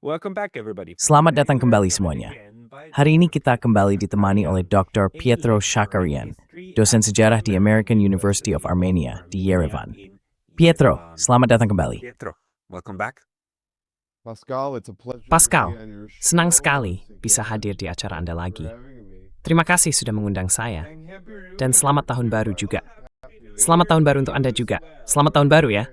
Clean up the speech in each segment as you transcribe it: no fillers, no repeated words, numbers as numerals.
Welcome back, everybody. Selamat datang kembali semuanya. Hari ini kita kembali ditemani oleh Dr. Pietro Shakarian, dosen sejarah di American University of Armenia di Yerevan. Pietro, selamat datang kembali. Pietro, welcome back. Pascal, senang sekali bisa hadir di acara Anda lagi. Terima kasih sudah mengundang saya. Dan selamat tahun baru juga. Selamat tahun baru untuk Anda juga. Selamat tahun baru ya.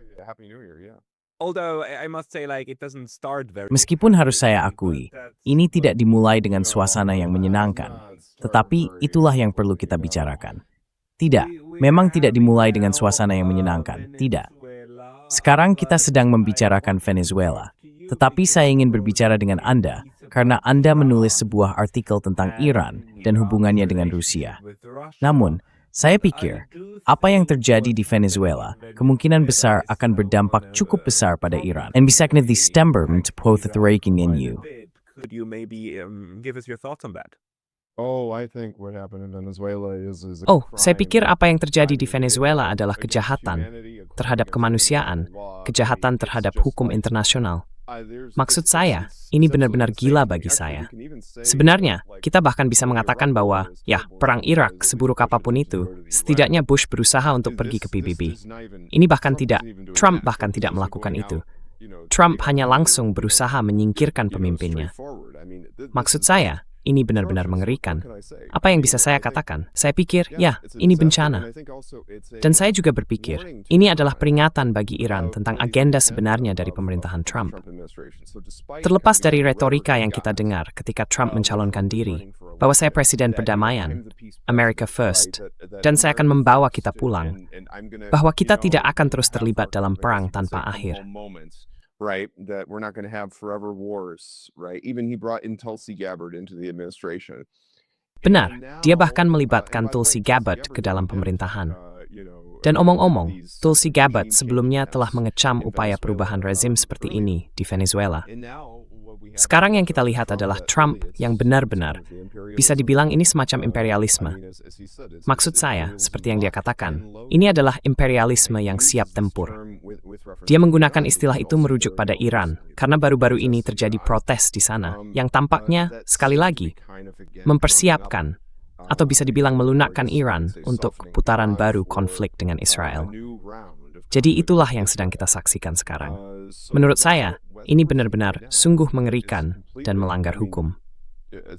Although I must say, it doesn't start very. Meskipun harus saya akui, ini tidak dimulai dengan suasana yang menyenangkan, tetapi itulah yang perlu kita bicarakan. Tidak, memang tidak dimulai dengan suasana yang menyenangkan, tidak. Sekarang kita sedang membicarakan Venezuela, tetapi saya ingin berbicara dengan Anda karena Anda menulis sebuah artikel tentang Iran dan hubungannya dengan Rusia. Namun, saya pikir, apa yang terjadi di Venezuela kemungkinan besar akan berdampak cukup besar pada Iran. En bisa kena distember på threaking in you. Could you maybe give us your thoughts on that? Saya pikir apa yang terjadi di Venezuela adalah kejahatan terhadap kemanusiaan, kejahatan terhadap hukum internasional. Maksud saya, ini benar-benar gila bagi saya. Sebenarnya, kita bahkan bisa mengatakan bahwa, perang Irak, seburuk apapun itu, setidaknya Bush berusaha untuk pergi ke PBB. Ini bahkan tidak, Trump bahkan tidak melakukan itu. Trump hanya langsung berusaha menyingkirkan pemimpinnya. Maksud saya, ini benar-benar mengerikan. Apa yang bisa saya katakan? Saya pikir, ini bencana. Dan saya juga berpikir, ini adalah peringatan bagi Iran tentang agenda sebenarnya dari pemerintahan Trump. Terlepas dari retorika yang kita dengar ketika Trump mencalonkan diri, bahwa saya presiden perdamaian, America First, dan saya akan membawa kita pulang, bahwa kita tidak akan terus terlibat dalam perang tanpa akhir. Right, that we're not going to have forever wars, right? Even he brought in Tulsi Gabbard into the administration. Benar, dia bahkan melibatkan Tulsi Gabbard ke dalam pemerintahan. Dan omong-omong, Tulsi Gabbard sebelumnya telah mengecam upaya perubahan rezim seperti ini di Venezuela. Sekarang yang kita lihat adalah Trump yang benar-benar bisa dibilang ini semacam imperialisme. Maksud saya, seperti yang dia katakan, ini adalah imperialisme yang siap tempur. Dia menggunakan istilah itu merujuk pada Iran, karena baru-baru ini terjadi protes di sana, yang tampaknya, sekali lagi, mempersiapkan, atau bisa dibilang melunakkan Iran untuk putaran baru konflik dengan Israel. Jadi itulah yang sedang kita saksikan sekarang. Menurut saya, ini benar-benar sungguh mengerikan dan melanggar hukum.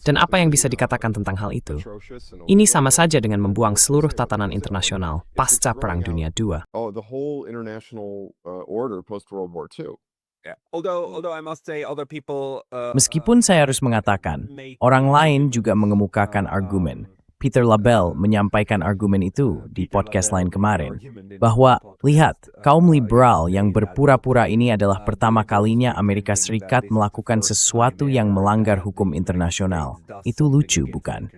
Dan apa yang bisa dikatakan tentang hal itu? Ini sama saja dengan membuang seluruh tatanan internasional pasca Perang Dunia II. Although I must say other people. Meskipun saya harus mengatakan, orang lain juga mengemukakan argumen. Peter Labelle menyampaikan argumen itu di podcast lain kemarin, bahwa, lihat, kaum liberal yang berpura-pura ini adalah pertama kalinya Amerika Serikat melakukan sesuatu yang melanggar hukum internasional. Itu lucu, bukan?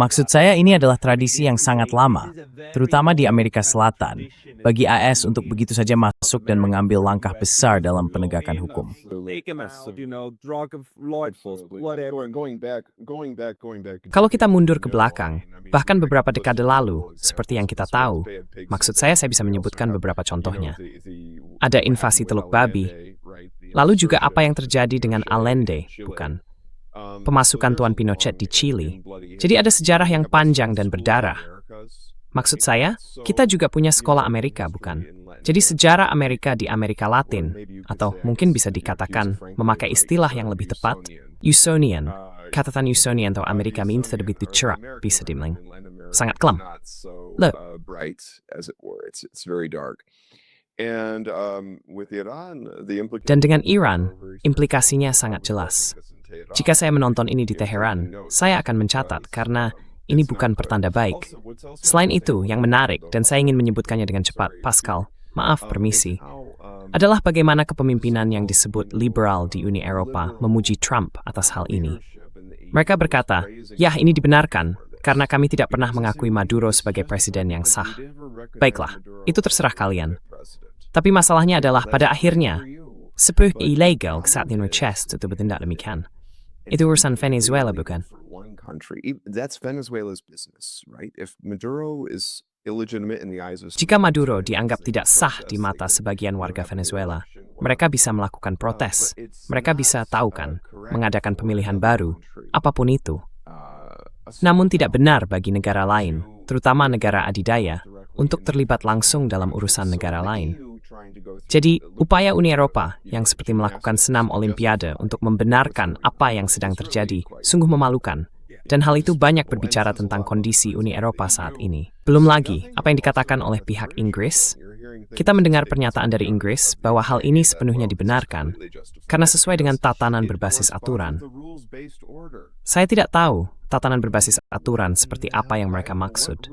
Maksud saya ini adalah tradisi yang sangat lama, terutama di Amerika Selatan, bagi AS untuk begitu saja masuk dan mengambil langkah besar dalam penegakan hukum. Kalau kita mundur ke belakang, bahkan beberapa dekade lalu, seperti yang kita tahu, maksud saya bisa menyebutkan beberapa contohnya. Ada invasi Teluk Babi, lalu juga apa yang terjadi dengan Allende, bukan? Pemasukan Tuan Pinochet di Chile. Jadi ada sejarah yang panjang dan berdarah. Maksud saya, kita juga punya sekolah Amerika, bukan? Jadi sejarah Amerika di Amerika Latin, atau mungkin bisa dikatakan memakai istilah yang lebih tepat, Usonian. Catatan Usonian atau Amerika means terlebih cerah, bisa dibilang. Sangat kelam. Loh. Dan dengan Iran, implikasinya sangat jelas. Jika saya menonton ini di Teheran, saya akan mencatat karena ini bukan pertanda baik. Selain itu, yang menarik, dan saya ingin menyebutkannya dengan cepat, Pascal, maaf permisi, adalah bagaimana kepemimpinan yang disebut liberal di Uni Eropa memuji Trump atas hal ini. Mereka berkata, ini dibenarkan, karena kami tidak pernah mengakui Maduro sebagai presiden yang sah. Baiklah, itu terserah kalian. Tapi masalahnya adalah pada akhirnya, sepenuhnya ilegal saat Chest itu bertindak demikian. Itu urusan Venezuela, bukan? That's Venezuela's business, right? If Maduro is illegitimate in the eyes of Jika Maduro dianggap tidak sah di mata sebagian warga Venezuela, mereka bisa melakukan protes. Mereka bisa, tahu kan, mengadakan pemilihan baru, apapun itu. Namun tidak benar bagi negara lain, terutama negara adidaya, untuk terlibat langsung dalam urusan negara lain. Jadi, upaya Uni Eropa yang seperti melakukan senam olimpiade untuk membenarkan apa yang sedang terjadi sungguh memalukan. Dan hal itu banyak berbicara tentang kondisi Uni Eropa saat ini. Belum lagi, apa yang dikatakan oleh pihak Inggris. Kita mendengar pernyataan dari Inggris bahwa hal ini sepenuhnya dibenarkan, karena sesuai dengan tatanan berbasis aturan. Saya tidak tahu tatanan berbasis aturan seperti apa yang mereka maksud.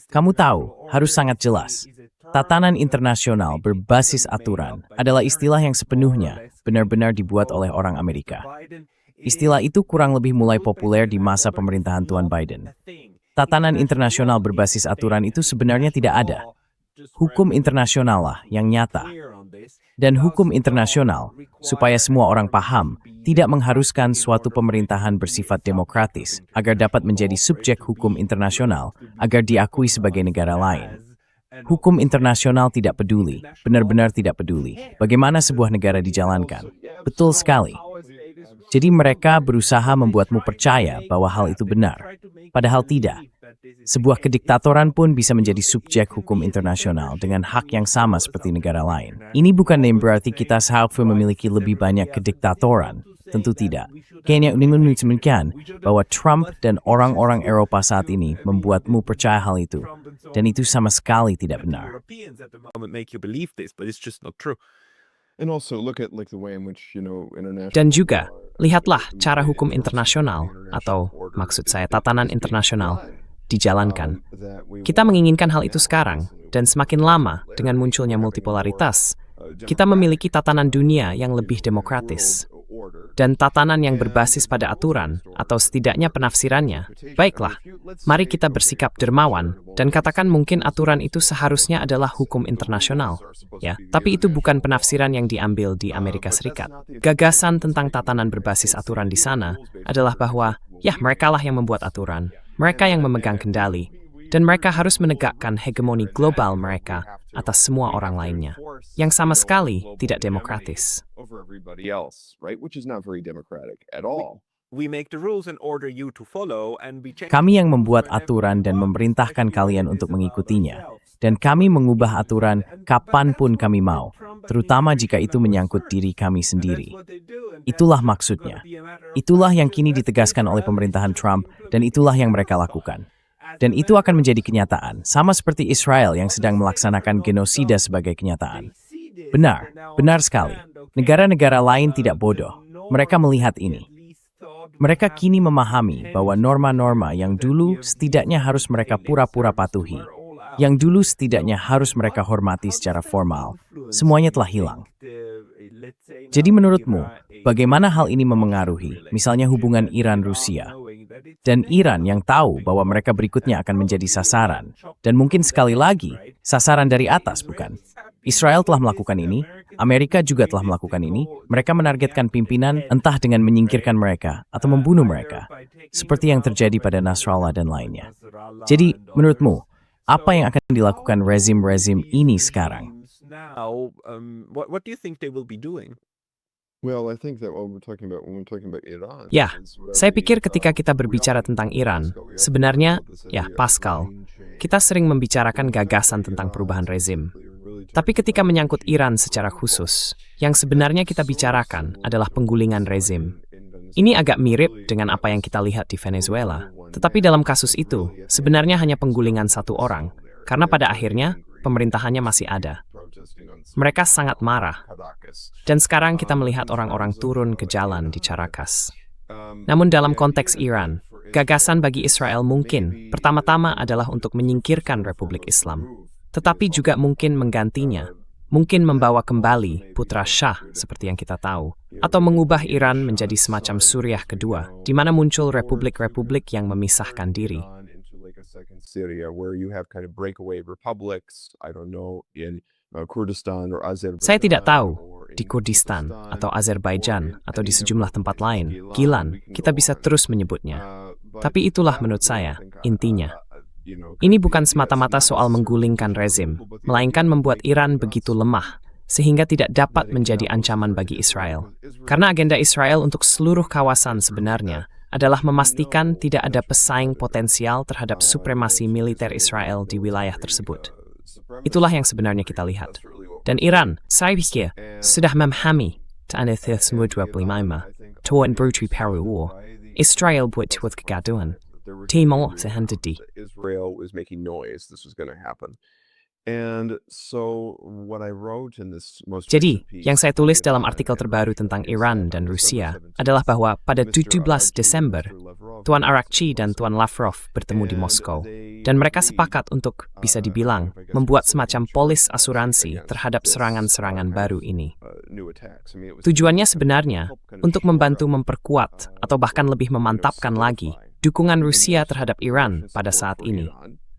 Kamu tahu, harus sangat jelas. Tatanan internasional berbasis aturan adalah istilah yang sepenuhnya benar-benar dibuat oleh orang Amerika. Istilah itu kurang lebih mulai populer di masa pemerintahan Tuan Biden. Tatanan internasional berbasis aturan itu sebenarnya tidak ada. Hukum internasional lah yang nyata. Dan hukum internasional, supaya semua orang paham, tidak mengharuskan suatu pemerintahan bersifat demokratis agar dapat menjadi subjek hukum internasional agar diakui sebagai negara lain. Hukum internasional tidak peduli, benar-benar tidak peduli bagaimana sebuah negara dijalankan. Betul sekali. Jadi mereka berusaha membuatmu percaya bahwa hal itu benar, padahal tidak. Sebuah kediktatoran pun bisa menjadi subjek hukum internasional dengan hak yang sama seperti negara lain. Ini bukan berarti kita seharusnya memiliki lebih banyak kediktatoran. Tentu tidak. Kayaknya ini menunjukkan bahwa Trump dan orang-orang Eropa saat ini membuatmu percaya hal itu. Dan itu sama sekali tidak benar. Dan juga, lihatlah cara hukum internasional, atau maksud saya tatanan internasional, dijalankan. Kita menginginkan hal itu sekarang, dan semakin lama dengan munculnya multipolaritas, kita memiliki tatanan dunia yang lebih demokratis. Dan tatanan yang berbasis pada aturan, atau setidaknya penafsirannya. Baiklah, mari kita bersikap dermawan, dan katakan mungkin aturan itu seharusnya adalah hukum internasional. Ya, tapi itu bukan penafsiran yang diambil di Amerika Serikat. Gagasan tentang tatanan berbasis aturan di sana adalah bahwa, ya merekalah yang membuat aturan, mereka yang memegang kendali, dan mereka harus menegakkan hegemoni global mereka atas semua orang lainnya, yang sama sekali tidak demokratis. Kami yang membuat aturan dan memerintahkan kalian untuk mengikutinya, dan kami mengubah aturan kapanpun kami mau, terutama jika itu menyangkut diri kami sendiri. Itulah maksudnya. Itulah yang kini ditegaskan oleh pemerintahan Trump, dan itulah yang mereka lakukan. Dan itu akan menjadi kenyataan, sama seperti Israel yang sedang melaksanakan genosida sebagai kenyataan. Benar, benar sekali. Negara-negara lain tidak bodoh. Mereka melihat ini. Mereka kini memahami bahwa norma-norma yang dulu setidaknya harus mereka pura-pura patuhi, yang dulu setidaknya harus mereka hormati secara formal, semuanya telah hilang. Jadi menurutmu, bagaimana hal ini memengaruhi, misalnya hubungan Iran-Rusia? Dan Iran yang tahu bahwa mereka berikutnya akan menjadi sasaran. Dan mungkin sekali lagi, sasaran dari atas, bukan? Israel telah melakukan ini, Amerika juga telah melakukan ini, mereka menargetkan pimpinan entah dengan menyingkirkan mereka atau membunuh mereka. Seperti yang terjadi pada Nasrallah dan lainnya. Jadi, menurutmu, apa yang akan dilakukan rezim-rezim ini sekarang? Ya, saya pikir ketika kita berbicara tentang Iran, sebenarnya, ya Pascal, kita sering membicarakan gagasan tentang perubahan rezim. Tapi ketika menyangkut Iran secara khusus, yang sebenarnya kita bicarakan adalah penggulingan rezim. Ini agak mirip dengan apa yang kita lihat di Venezuela. Tetapi dalam kasus itu, sebenarnya hanya penggulingan satu orang, karena pada akhirnya, pemerintahannya masih ada. Mereka sangat marah. Dan sekarang kita melihat orang-orang turun ke jalan di Caracas. Namun dalam konteks Iran, gagasan bagi Israel mungkin pertama-tama adalah untuk menyingkirkan Republik Islam. Tetapi juga mungkin menggantinya, mungkin membawa kembali putra Shah seperti yang kita tahu, atau mengubah Iran menjadi semacam Suriah kedua, di mana muncul republik-republik yang memisahkan diri. Saya Saya tidak tahu, di Kurdistan, atau Azerbaijan, atau di sejumlah tempat lain, Gilan, kita bisa terus menyebutnya. Tapi itulah menurut saya, intinya. Ini bukan semata-mata soal menggulingkan rezim, melainkan membuat Iran begitu lemah, sehingga tidak dapat menjadi ancaman bagi Israel. Karena agenda Israel untuk seluruh kawasan sebenarnya adalah memastikan tidak ada pesaing potensial terhadap supremasi militer Israel di wilayah tersebut. Itulah yang sebenarnya kita lihat. Dan Iran, saya pikir, sudah memahami Tanah 1925, Tuan Brutri Peru, Israel buat kegaduhan. Timor sehendedi. Israel was making noise this was going to happen. And so what I wrote in this most Jadi, recent piece yang saya tulis dalam artikel terbaru tentang Iran dan Rusia adalah bahwa pada 17 Desember, Tuan Arakci dan Tuan Lavrov bertemu di Moskow, dan mereka sepakat untuk, bisa dibilang, membuat semacam polis asuransi terhadap serangan-serangan baru ini. Tujuannya sebenarnya untuk membantu memperkuat atau bahkan lebih memantapkan lagi dukungan Rusia terhadap Iran pada saat ini.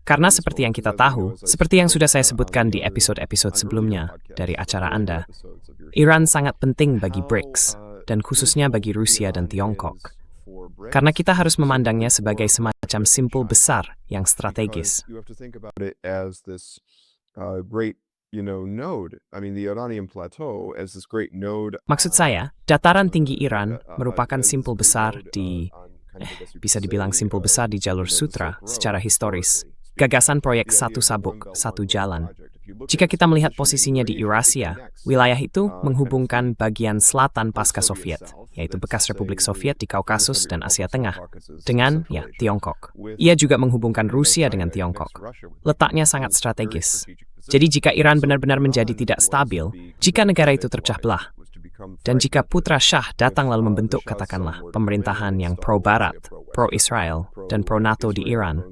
Karena seperti yang kita tahu, seperti yang sudah saya sebutkan di episode-episode sebelumnya dari acara Anda, Iran sangat penting bagi BRICS, dan khususnya bagi Rusia dan Tiongkok. Karena kita harus memandangnya sebagai semacam simpul besar yang strategis. Maksud saya, dataran tinggi Iran merupakan simpul besar bisa dibilang simpul besar di jalur sutra secara historis. Gagasan proyek satu sabuk, satu jalan. Jika kita melihat posisinya di Eurasia, wilayah itu menghubungkan bagian selatan pasca Soviet, yaitu bekas Republik Soviet di Kaukasus dan Asia Tengah, dengan, Tiongkok. Ia juga menghubungkan Rusia dengan Tiongkok. Letaknya sangat strategis. Jadi jika Iran benar-benar menjadi tidak stabil, jika negara itu terpecah belah, dan jika putra Shah datang lalu membentuk katakanlah pemerintahan yang pro-Barat, pro-Israel, dan pro-NATO di Iran,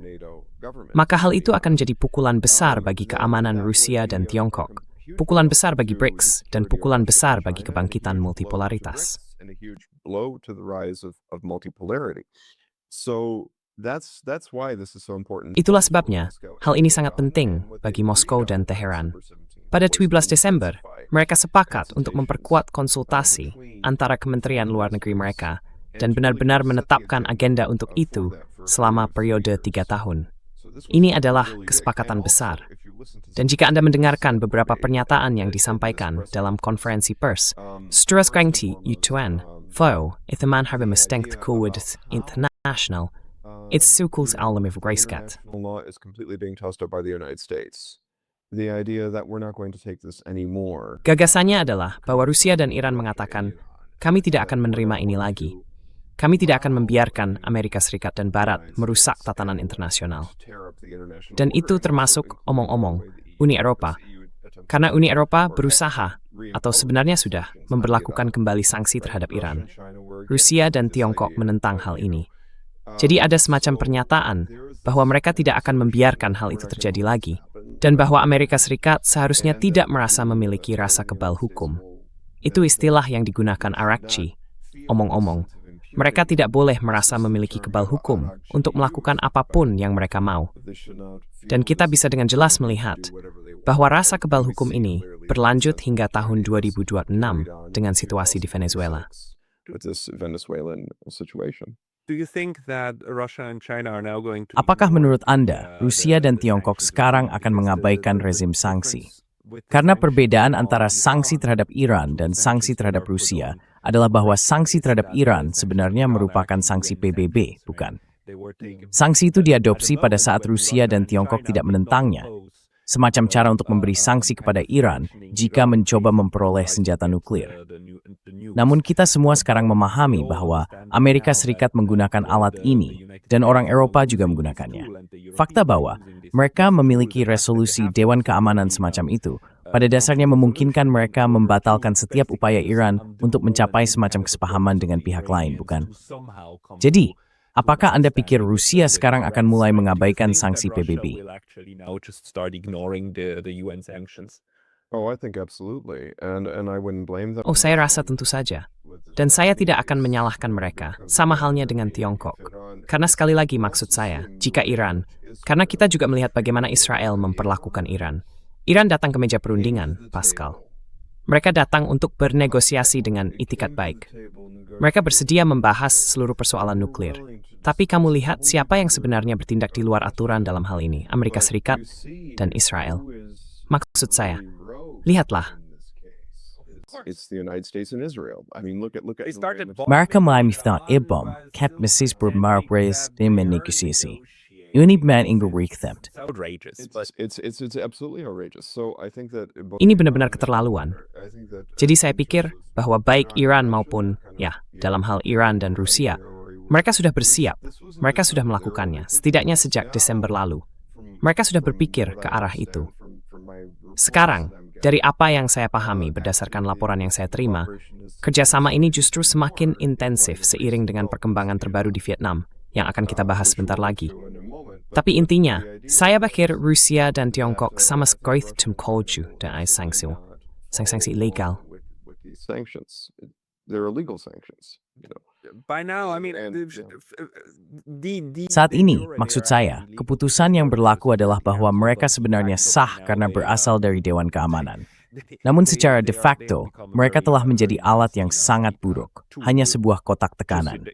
maka hal itu akan menjadi pukulan besar bagi keamanan Rusia dan Tiongkok, pukulan besar bagi BRICS, dan pukulan besar bagi kebangkitan multipolaritas. Itulah sebabnya, hal ini sangat penting bagi Moskow dan Teheran. Pada 17 Desember, mereka sepakat untuk memperkuat konsultasi antara Kementerian Luar Negeri mereka dan benar-benar menetapkan agenda untuk itu selama periode 3 tahun. Ini adalah kesepakatan besar. Dan jika Anda mendengarkan beberapa pernyataan yang disampaikan dalam konferensi pers, Strasgrangti Yutuan, Fo, Ithaman Harba Mestength Kuwad International, it's Sukul's Alam of Grayscat. Law is completely being tossed out by the United States. The idea that we're not going to take this anymore. Gagasannya adalah bahwa Rusia dan Iran mengatakan, kami tidak akan menerima ini lagi. Kami tidak akan membiarkan Amerika Serikat dan Barat merusak tatanan internasional. Dan itu termasuk omong-omong Uni Eropa. Karena Uni Eropa berusaha, atau sebenarnya sudah, memberlakukan kembali sanksi terhadap Iran. Rusia dan Tiongkok menentang hal ini. Jadi ada semacam pernyataan bahwa mereka tidak akan membiarkan hal itu terjadi lagi, dan bahwa Amerika Serikat seharusnya tidak merasa memiliki rasa kebal hukum. Itu istilah yang digunakan Arakci, omong-omong. Mereka tidak boleh merasa memiliki kebal hukum untuk melakukan apapun yang mereka mau. Dan kita bisa dengan jelas melihat bahwa rasa kebal hukum ini berlanjut hingga tahun 2026 dengan situasi di Venezuela. Apakah menurut Anda, Rusia dan Tiongkok sekarang akan mengabaikan rezim sanksi? Karena perbedaan antara sanksi terhadap Iran dan sanksi terhadap Rusia adalah bahwa sanksi terhadap Iran sebenarnya merupakan sanksi PBB, bukan? Sanksi itu diadopsi pada saat Rusia dan Tiongkok tidak menentangnya, semacam cara untuk memberi sanksi kepada Iran jika mencoba memperoleh senjata nuklir. Namun kita semua sekarang memahami bahwa Amerika Serikat menggunakan alat ini dan orang Eropa juga menggunakannya. Fakta bahwa mereka memiliki resolusi Dewan Keamanan semacam itu pada dasarnya memungkinkan mereka membatalkan setiap upaya Iran untuk mencapai semacam kesepahaman dengan pihak lain, bukan? Jadi, apakah Anda pikir Rusia sekarang akan mulai mengabaikan sanksi PBB? Oh, saya rasa tentu saja. Dan saya tidak akan menyalahkan mereka, sama halnya dengan Tiongkok. Karena sekali lagi maksud saya, jika Iran, karena kita juga melihat bagaimana Israel memperlakukan Iran. Iran datang ke meja perundingan, Pascal. Mereka datang untuk bernegosiasi dengan itikat baik. Mereka bersedia membahas seluruh persoalan nuklir. Tapi kamu lihat siapa yang sebenarnya bertindak di luar aturan dalam hal ini, Amerika Serikat dan Israel. Maksud saya, lihatlah. It's the United States and Israel. I mean, look at They started Mereka meminta IBOM kept Mrs. Bermarpres di menegosiasi. Ini benar ingin berikhtemt. It's outrageous, but it's absolutely outrageous. So I think that Ini benar-benar keterlaluan. I think that Jadi saya pikir bahwa baik Iran maupun, dalam hal Iran dan Rusia, mereka sudah bersiap, mereka sudah melakukannya, setidaknya sejak Desember lalu. Mereka sudah berpikir ke arah itu. Sekarang, dari apa yang saya pahami berdasarkan laporan yang saya terima, kerjasama ini justru semakin intensif seiring dengan perkembangan terbaru di Vietnam, yang akan kita bahas sebentar lagi. Tapi intinya, saya pikir Rusia dan Tiongkok sama sekali tumkoju dan sanksi ilegal. with these sanctions, they're illegal sanctions. by now, I mean, And, Saat ini, maksud saya, keputusan yang berlaku adalah bahwa mereka sebenarnya sah karena berasal dari Dewan Keamanan. Namun secara de facto, mereka telah menjadi alat yang sangat buruk, hanya sebuah kotak tekanan.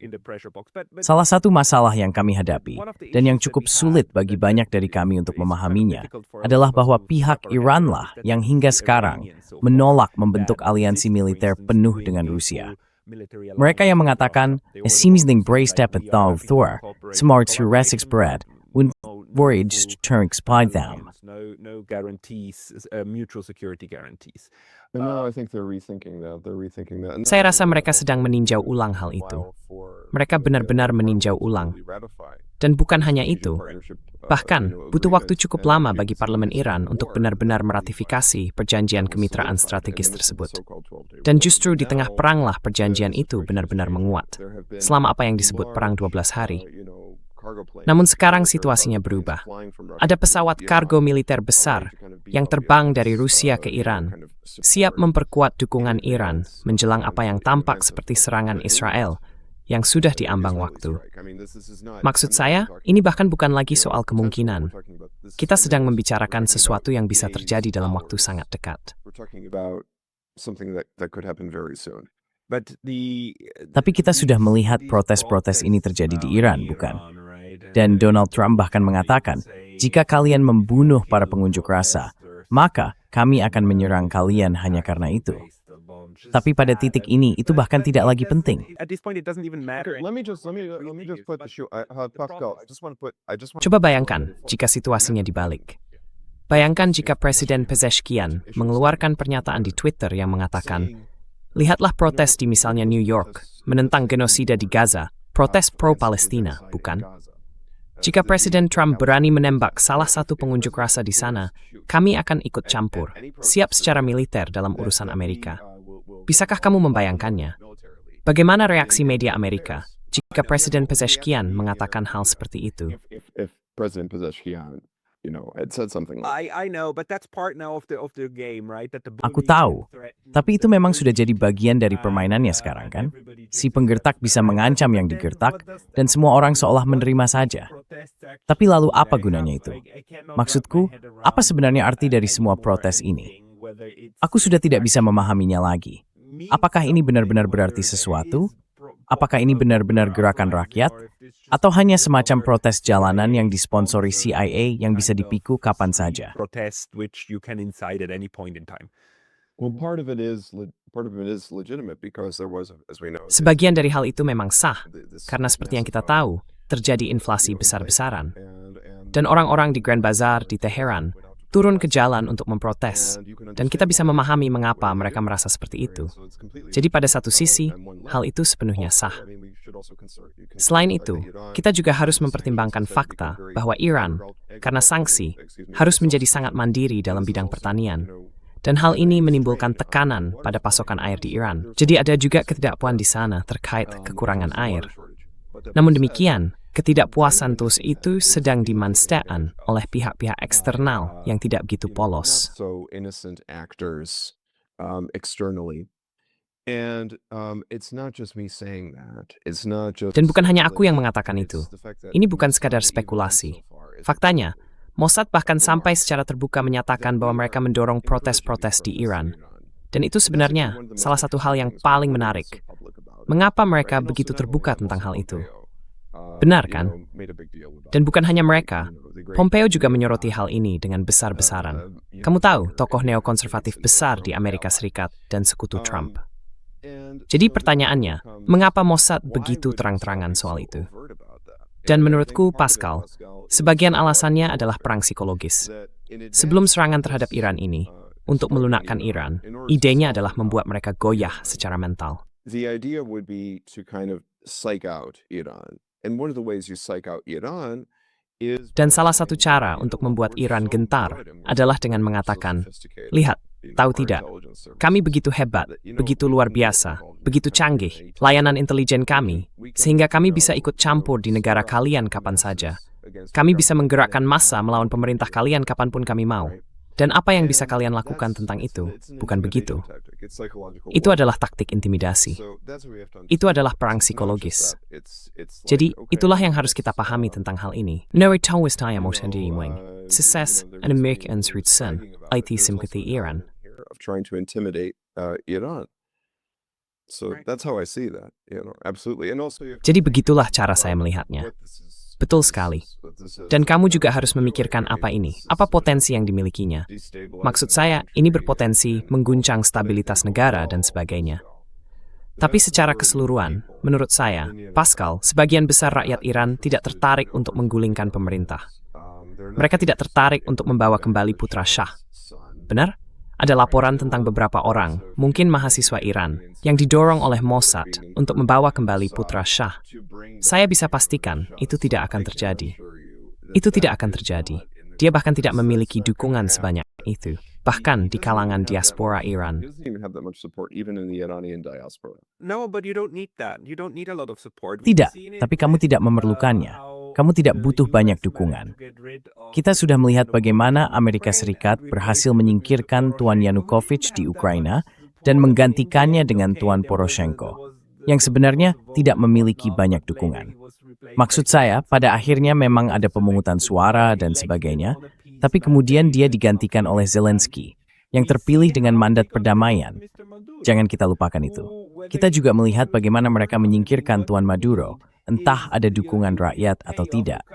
Salah satu masalah yang kami hadapi, dan yang cukup sulit bagi banyak dari kami untuk memahaminya, adalah bahwa pihak Iranlah yang hingga sekarang menolak membentuk aliansi militer penuh dengan Rusia. Mereka yang mengatakan, "Seemingly brave step at Thor, smart to resist bread, when voyage turns by them." No guarantees, mutual security guarantees. And now I think they're rethinking that. And Saya rasa mereka sedang meninjau ulang hal itu. Mereka benar-benar meninjau ulang. Dan bukan hanya itu, bahkan butuh waktu cukup lama bagi parlemen Iran untuk benar-benar meratifikasi perjanjian kemitraan strategis tersebut. Dan justru di tengah peranglah perjanjian itu benar-benar menguat, selama apa yang disebut Perang 12 Hari. Namun sekarang situasinya berubah. Ada pesawat kargo militer besar yang terbang dari Rusia ke Iran, siap memperkuat dukungan Iran menjelang apa yang tampak seperti serangan Israel yang sudah diambang waktu. Maksud saya, ini bahkan bukan lagi soal kemungkinan. Kita sedang membicarakan sesuatu yang bisa terjadi dalam waktu sangat dekat. Tapi kita sudah melihat protes-protes ini terjadi di Iran, bukan? Dan Donald Trump bahkan mengatakan, jika kalian membunuh para pengunjuk rasa, maka kami akan menyerang kalian hanya karena itu. Tapi pada titik ini, itu bahkan tidak lagi penting. At this point, it doesn't even matter. Let me just put the shoe. Pascal, I just want to Coba bayangkan jika situasinya dibalik. Bayangkan jika Presiden Pezeshkian mengeluarkan pernyataan di Twitter yang mengatakan, lihatlah protes di misalnya New York, menentang genosida di Gaza, protes pro-Palestina, bukan? Jika Presiden Trump berani menembak salah satu pengunjuk rasa di sana, kami akan ikut campur, siap secara militer dalam urusan Amerika. Bisakah kamu membayangkannya? Bagaimana reaksi media Amerika jika Presiden Pezeshkian mengatakan hal seperti itu? if President Pezeshkian, had said something like I know, but that's part now of the game, right? That the Aku tahu, tapi itu memang sudah jadi bagian dari permainannya sekarang, kan? Si penggertak bisa mengancam yang digertak, dan semua orang seolah menerima saja. Tapi lalu apa gunanya itu? Maksudku, apa sebenarnya arti dari semua protes ini? Aku sudah tidak bisa memahaminya lagi. Apakah ini benar-benar berarti sesuatu? Apakah ini benar-benar gerakan rakyat? Atau hanya semacam protes jalanan yang disponsori CIA yang bisa dipiku kapan saja? protest which you can incite at any point in time. Well, part of it is legitimate because there was, as we know, Sebagian dari hal itu memang sah, this karena seperti yang kita tahu, terjadi inflasi besar-besaran. and Dan orang-orang di Grand Bazaar di Teheran turun ke jalan untuk memprotes, dan kita bisa memahami mengapa mereka merasa seperti itu. Jadi pada satu sisi, hal itu sepenuhnya sah. Selain itu, kita juga harus mempertimbangkan fakta bahwa Iran, karena sanksi, harus menjadi sangat mandiri dalam bidang pertanian. Dan hal ini menimbulkan tekanan pada pasokan air di Iran. Jadi ada juga ketidakpuasan di sana terkait kekurangan air. Namun demikian, ketidakpuasan terus itu sedang dimanfaatkan oleh pihak-pihak eksternal yang tidak begitu polos. so innocent actors externally. And it's not just me saying that. It's not just Dan bukan hanya aku yang mengatakan itu. Ini bukan sekadar spekulasi. Faktanya, Mossad bahkan sampai secara terbuka menyatakan bahwa mereka mendorong protes-protes di Iran. Dan itu sebenarnya salah satu hal yang paling menarik. Mengapa mereka begitu terbuka tentang hal itu? Benar kan? Dan bukan hanya mereka, Pompeo juga menyoroti hal ini dengan besar-besaran. Kamu tahu, tokoh neokonservatif besar di Amerika Serikat dan sekutu Trump. Jadi pertanyaannya, mengapa Mossad begitu terang-terangan soal itu? Dan menurutku, Pascal, sebagian alasannya adalah perang psikologis. Sebelum serangan terhadap Iran ini, untuk melunakkan Iran, idenya adalah membuat mereka goyah secara mental. The idea would be to kind of psych out Iran. And one of the ways you psych out Iran is Dan salah satu cara untuk membuat Iran gentar adalah dengan mengatakan, lihat, tahu tidak, kami begitu hebat, begitu luar biasa, begitu canggih, layanan intelijen kami, sehingga kami bisa ikut campur di negara kalian kapan saja. Kami bisa menggerakkan massa melawan pemerintah kalian kapanpun kami mau. Dan apa yang bisa kalian lakukan tentang itu? Bukan begitu. Itu adalah taktik intimidasi. Itu adalah perang psikologis. Jadi, itulah yang harus kita pahami tentang hal ini. Narrative mo sendirian, success and Americans rootsen, IT sympathy Iran. of trying to intimidate Iran. So that's how I see that, absolutely. And also you have to Jadi think begitulah cara about saya melihatnya. what this is- Betul sekali. what this is. Dan kamu juga harus memikirkan apa ini, apa potensi yang dimilikinya. Maksud saya, ini berpotensi mengguncang stabilitas negara dan sebagainya. Tapi secara keseluruhan, menurut saya, Pascal, sebagian besar rakyat Iran tidak tertarik untuk menggulingkan pemerintah. Mereka tidak tertarik untuk membawa kembali putra Shah. Benar? Ada laporan tentang beberapa orang, mungkin mahasiswa Iran, yang didorong oleh Mossad untuk membawa kembali putra Shah. Saya bisa pastikan itu tidak akan terjadi. Itu tidak akan terjadi. Dia bahkan tidak memiliki dukungan sebanyak itu, bahkan di kalangan diaspora He Iran. doesn't even have that much support, even in the Iranian diaspora. No, but you don't need that. You don't need a lot of support. Tidak, tapi kamu tidak memerlukannya. Kamu tidak butuh banyak dukungan. Kita sudah melihat bagaimana Amerika Serikat berhasil menyingkirkan Tuan Yanukovych di Ukraina dan menggantikannya dengan Tuan Poroshenko, yang sebenarnya tidak memiliki banyak dukungan. Maksud saya, pada akhirnya memang ada pemungutan suara dan sebagainya, tapi kemudian dia digantikan oleh Zelensky, yang terpilih dengan mandat perdamaian. Jangan kita lupakan itu. Kita juga melihat bagaimana mereka menyingkirkan Tuan Maduro, entah ada dukungan rakyat atau tidak.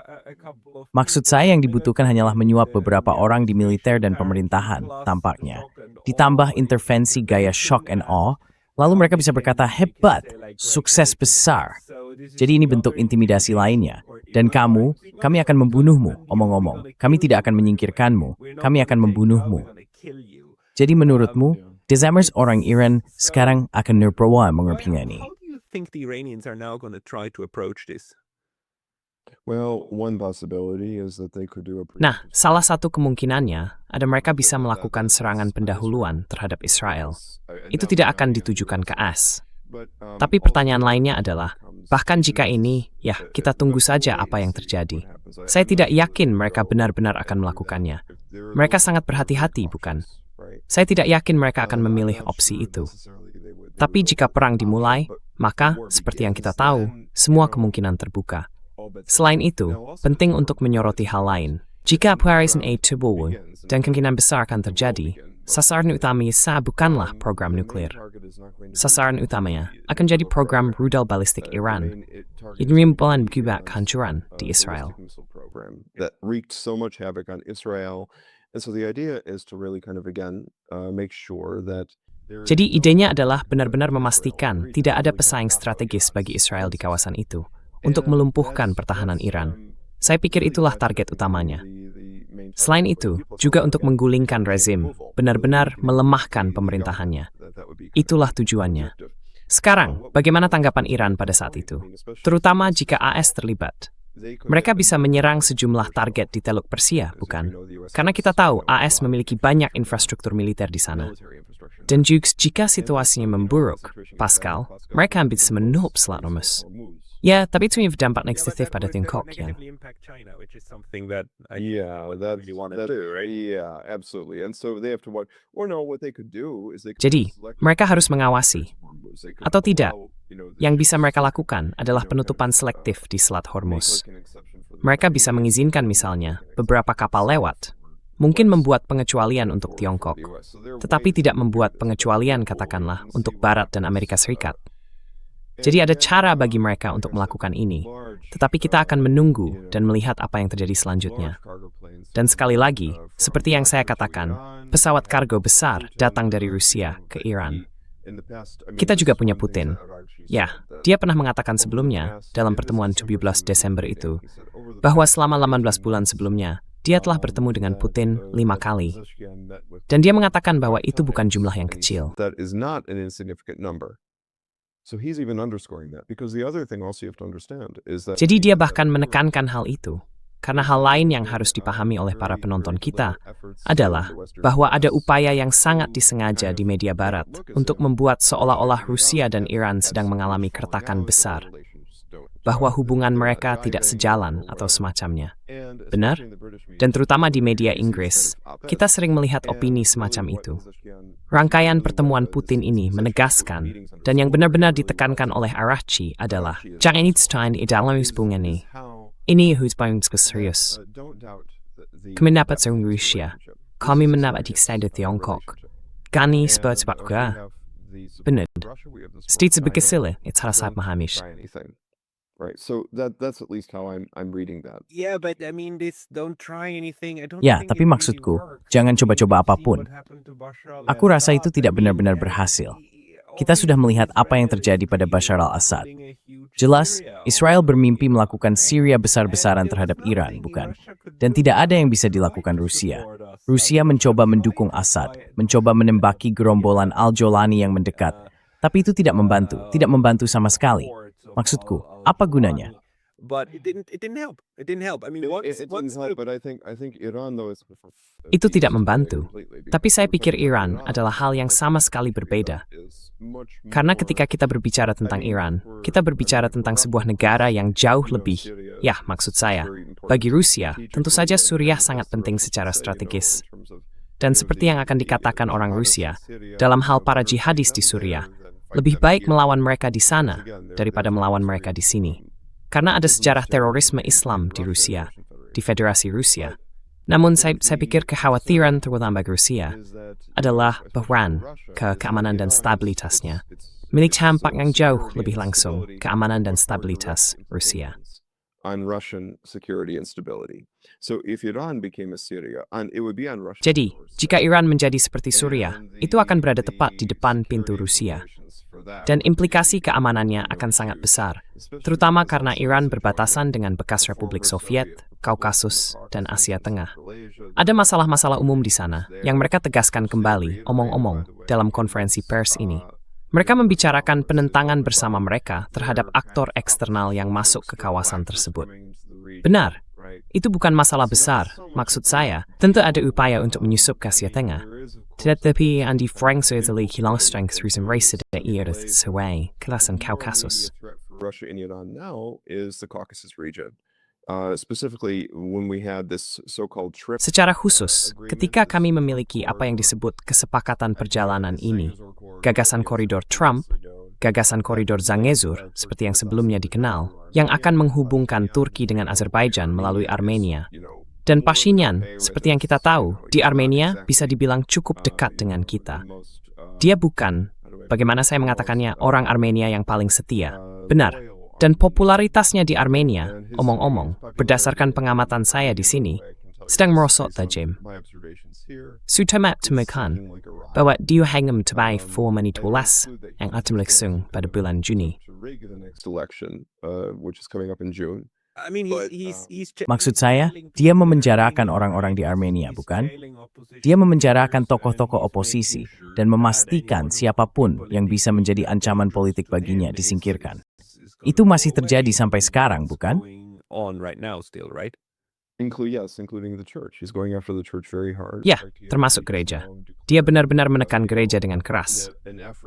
Maksud saya yang dibutuhkan hanyalah menyuap beberapa orang di militer dan pemerintahan, tampaknya. Ditambah intervensi gaya shock and awe, lalu mereka bisa berkata, hebat, sukses besar. Jadi ini bentuk intimidasi lainnya. Dan kami akan membunuhmu, omong-omong. Kami tidak akan menyingkirkanmu, kami akan membunuhmu. Jadi menurutmu, Dezamers orang Iran sekarang akan nerprawa mengerti ini? How do you think the Iranians are now going to try to approach this? Well, one possibility is that they could do a Nah, salah satu kemungkinannya ada mereka bisa melakukan serangan pendahuluan terhadap Israel. Itu tidak akan ditujukan ke AS. Tapi pertanyaan lainnya adalah, bahkan jika ini, ya kita tunggu saja apa yang terjadi. Saya tidak yakin mereka benar-benar akan melakukannya. Mereka sangat berhati-hati, bukan? Saya tidak yakin mereka akan memilih opsi itu. Tapi jika perang dimulai, maka, seperti yang kita tahu, semua kemungkinan terbuka. Selain itu, penting untuk menyoroti hal lain. Jika Parisan A terbunuh, dan kemungkinan besar akan terjadi, sasaran utamanya bukanlah program nuklir. Sasaran utamanya akan jadi program rudal balistik Iran. Ini menimbulkan kehancuran di Israel. That wreaked so much havoc on Israel. And so the idea is to really kind of again make sure that Jadi idenya adalah benar-benar memastikan tidak ada pesaing strategis bagi Israel di kawasan itu untuk melumpuhkan pertahanan Iran. Saya pikir itulah target utamanya. Selain itu, juga untuk menggulingkan rezim, benar-benar melemahkan pemerintahannya. Itulah tujuannya. Sekarang, bagaimana tanggapan Iran pada saat itu? Terutama jika AS terlibat. Mereka bisa menyerang sejumlah target di Teluk Persia, bukan? Karena kita tahu AS memiliki banyak infrastruktur militer di sana. Dan juga jika situasinya memburuk, Pascal, mereka bisa menutup Selat Hormuz. Ya, tapi itu berdampak negatif pada Tiongkok, ya. Yeah, absolutely. And so they have to watch. Or no, what they could do is they could Jadi, select- mereka harus mengawasi. They could Atau tidak, allow, Yang bisa mereka lakukan adalah penutupan selektif di Selat Hormuz. make like an exception for the- Mereka bisa mengizinkan misalnya beberapa kapal lewat, mungkin membuat pengecualian untuk Tiongkok, tetapi tidak membuat pengecualian katakanlah untuk Barat dan Amerika Serikat. Jadi ada cara bagi mereka untuk melakukan ini, tetapi kita akan menunggu dan melihat apa yang terjadi selanjutnya. Dan sekali lagi, seperti yang saya katakan, pesawat kargo besar datang dari Rusia ke Iran. Kita juga punya Putin. Ya, dia pernah mengatakan sebelumnya, dalam pertemuan 17 Desember itu, bahwa selama 18 bulan sebelumnya, dia telah bertemu dengan Putin 5 kali. Dan dia mengatakan bahwa itu bukan jumlah yang kecil. Jadi dia bahkan menekankan hal itu. Karena hal lain yang harus dipahami oleh para penonton kita adalah bahwa ada upaya yang sangat disengaja di media barat untuk membuat seolah-olah Rusia dan Iran sedang mengalami keretakan besar. Bahwa hubungan mereka tidak sejalan atau semacamnya. Benar? Dan terutama di media Inggris, kita sering melihat opini semacam itu. Rangkaian pertemuan Putin ini menegaskan, dan yang benar-benar ditekankan oleh Araghchi adalah, jangan Einstein dalam hubungan ini. Ini hubungan serius. Kami dapat serang Rusia. Kami mendapat dari Tiongkok. Kami seperti Bakra. Benar. Setiap berkesila, itu harus saya memahami. Right, so that's at least how I'm reading that. Yeah, but I mean, this don't try anything. I don't Ya, think tapi it really maksudku, works. jangan coba-coba We've seen apapun. what happened to Bashar Aku al-Assad. rasa itu tidak I mean, benar-benar berhasil. Kita sudah melihat apa yang terjadi pada Bashar al-Assad. Jelas, Israel bermimpi melakukan Syria besar-besaran terhadap Iran, bukan? Dan tidak ada yang bisa dilakukan Rusia. Rusia mencoba mendukung Assad, mencoba menembaki gerombolan Al-Jolani yang mendekat. Tapi itu tidak membantu sama sekali. Maksudku, apa gunanya? But it didn't help. It didn't help. I mean, It didn't help, but I think Iran though is Itu tidak membantu. Tapi saya pikir Iran adalah hal yang sama sekali berbeda. Karena ketika kita berbicara tentang Iran, kita berbicara tentang sebuah negara yang jauh lebih, ya maksud saya, bagi Rusia, tentu saja Suriah sangat penting secara strategis. Dan seperti yang akan dikatakan orang Rusia, dalam hal para jihadis di Suriah, lebih baik melawan mereka di sana daripada melawan mereka di sini. Karena ada sejarah terorisme Islam di Rusia, di Federasi Rusia. Namun saya pikir kekhawatiran terutama bagi Rusia adalah bahwa keamanan dan stabilitasnya milik campak yang jauh lebih langsung keamanan dan stabilitas Rusia. On Russian security and stability. So if Iran became a Syria, and it would be on Russian. Jadi, jika Iran menjadi seperti Suriah, itu akan berada tepat di depan pintu Rusia. Dan implikasi keamanannya akan sangat besar, terutama karena Iran berbatasan dengan bekas Republik Soviet, Kaukasus, dan Asia Tengah. Ada masalah-masalah umum di sana yang mereka tegaskan kembali, omong-omong, dalam konferensi pers ini. Mereka membicarakan penentangan bersama mereka terhadap aktor eksternal yang masuk ke kawasan tersebut. Benar, itu bukan masalah besar, maksud saya, tentu ada upaya untuk menyusup ke Asia Tengah. Tetapi Andi Frank Italy hilang strength through some race that year of Sway, Kelasan Kaukasus. Russia and Iran now is the Caucasus region. Specifically when we had this so-called trip. Secara khusus, ketika kami memiliki apa yang disebut kesepakatan perjalanan ini, gagasan koridor Trump, gagasan koridor Zangezur, seperti yang sebelumnya dikenal, yang akan menghubungkan Turki dengan Azerbaijan melalui Armenia. Dan Pashinyan, seperti yang kita tahu, di Armenia bisa dibilang cukup dekat dengan kita. Dia bukan, bagaimana saya mengatakannya, orang Armenia yang paling setia. Benar. Dan popularitasnya di Armenia, omong-omong, berdasarkan pengamatan saya di sini, sedang merosot tajam. Sudah temukan bahwa dia hanya mencapai 4 menit ulas yang akan berlangsung pada bulan Juni. I mean, Maksud saya, dia memenjarakan orang-orang di Armenia, bukan? Dia memenjarakan tokoh-tokoh oposisi dan memastikan siapapun yang bisa menjadi ancaman politik baginya disingkirkan. Itu masih terjadi sampai sekarang, bukan? On right now still, right? Including the church. He's going after the church very hard. Ya, termasuk gereja. Dia benar-benar menekan gereja dengan keras.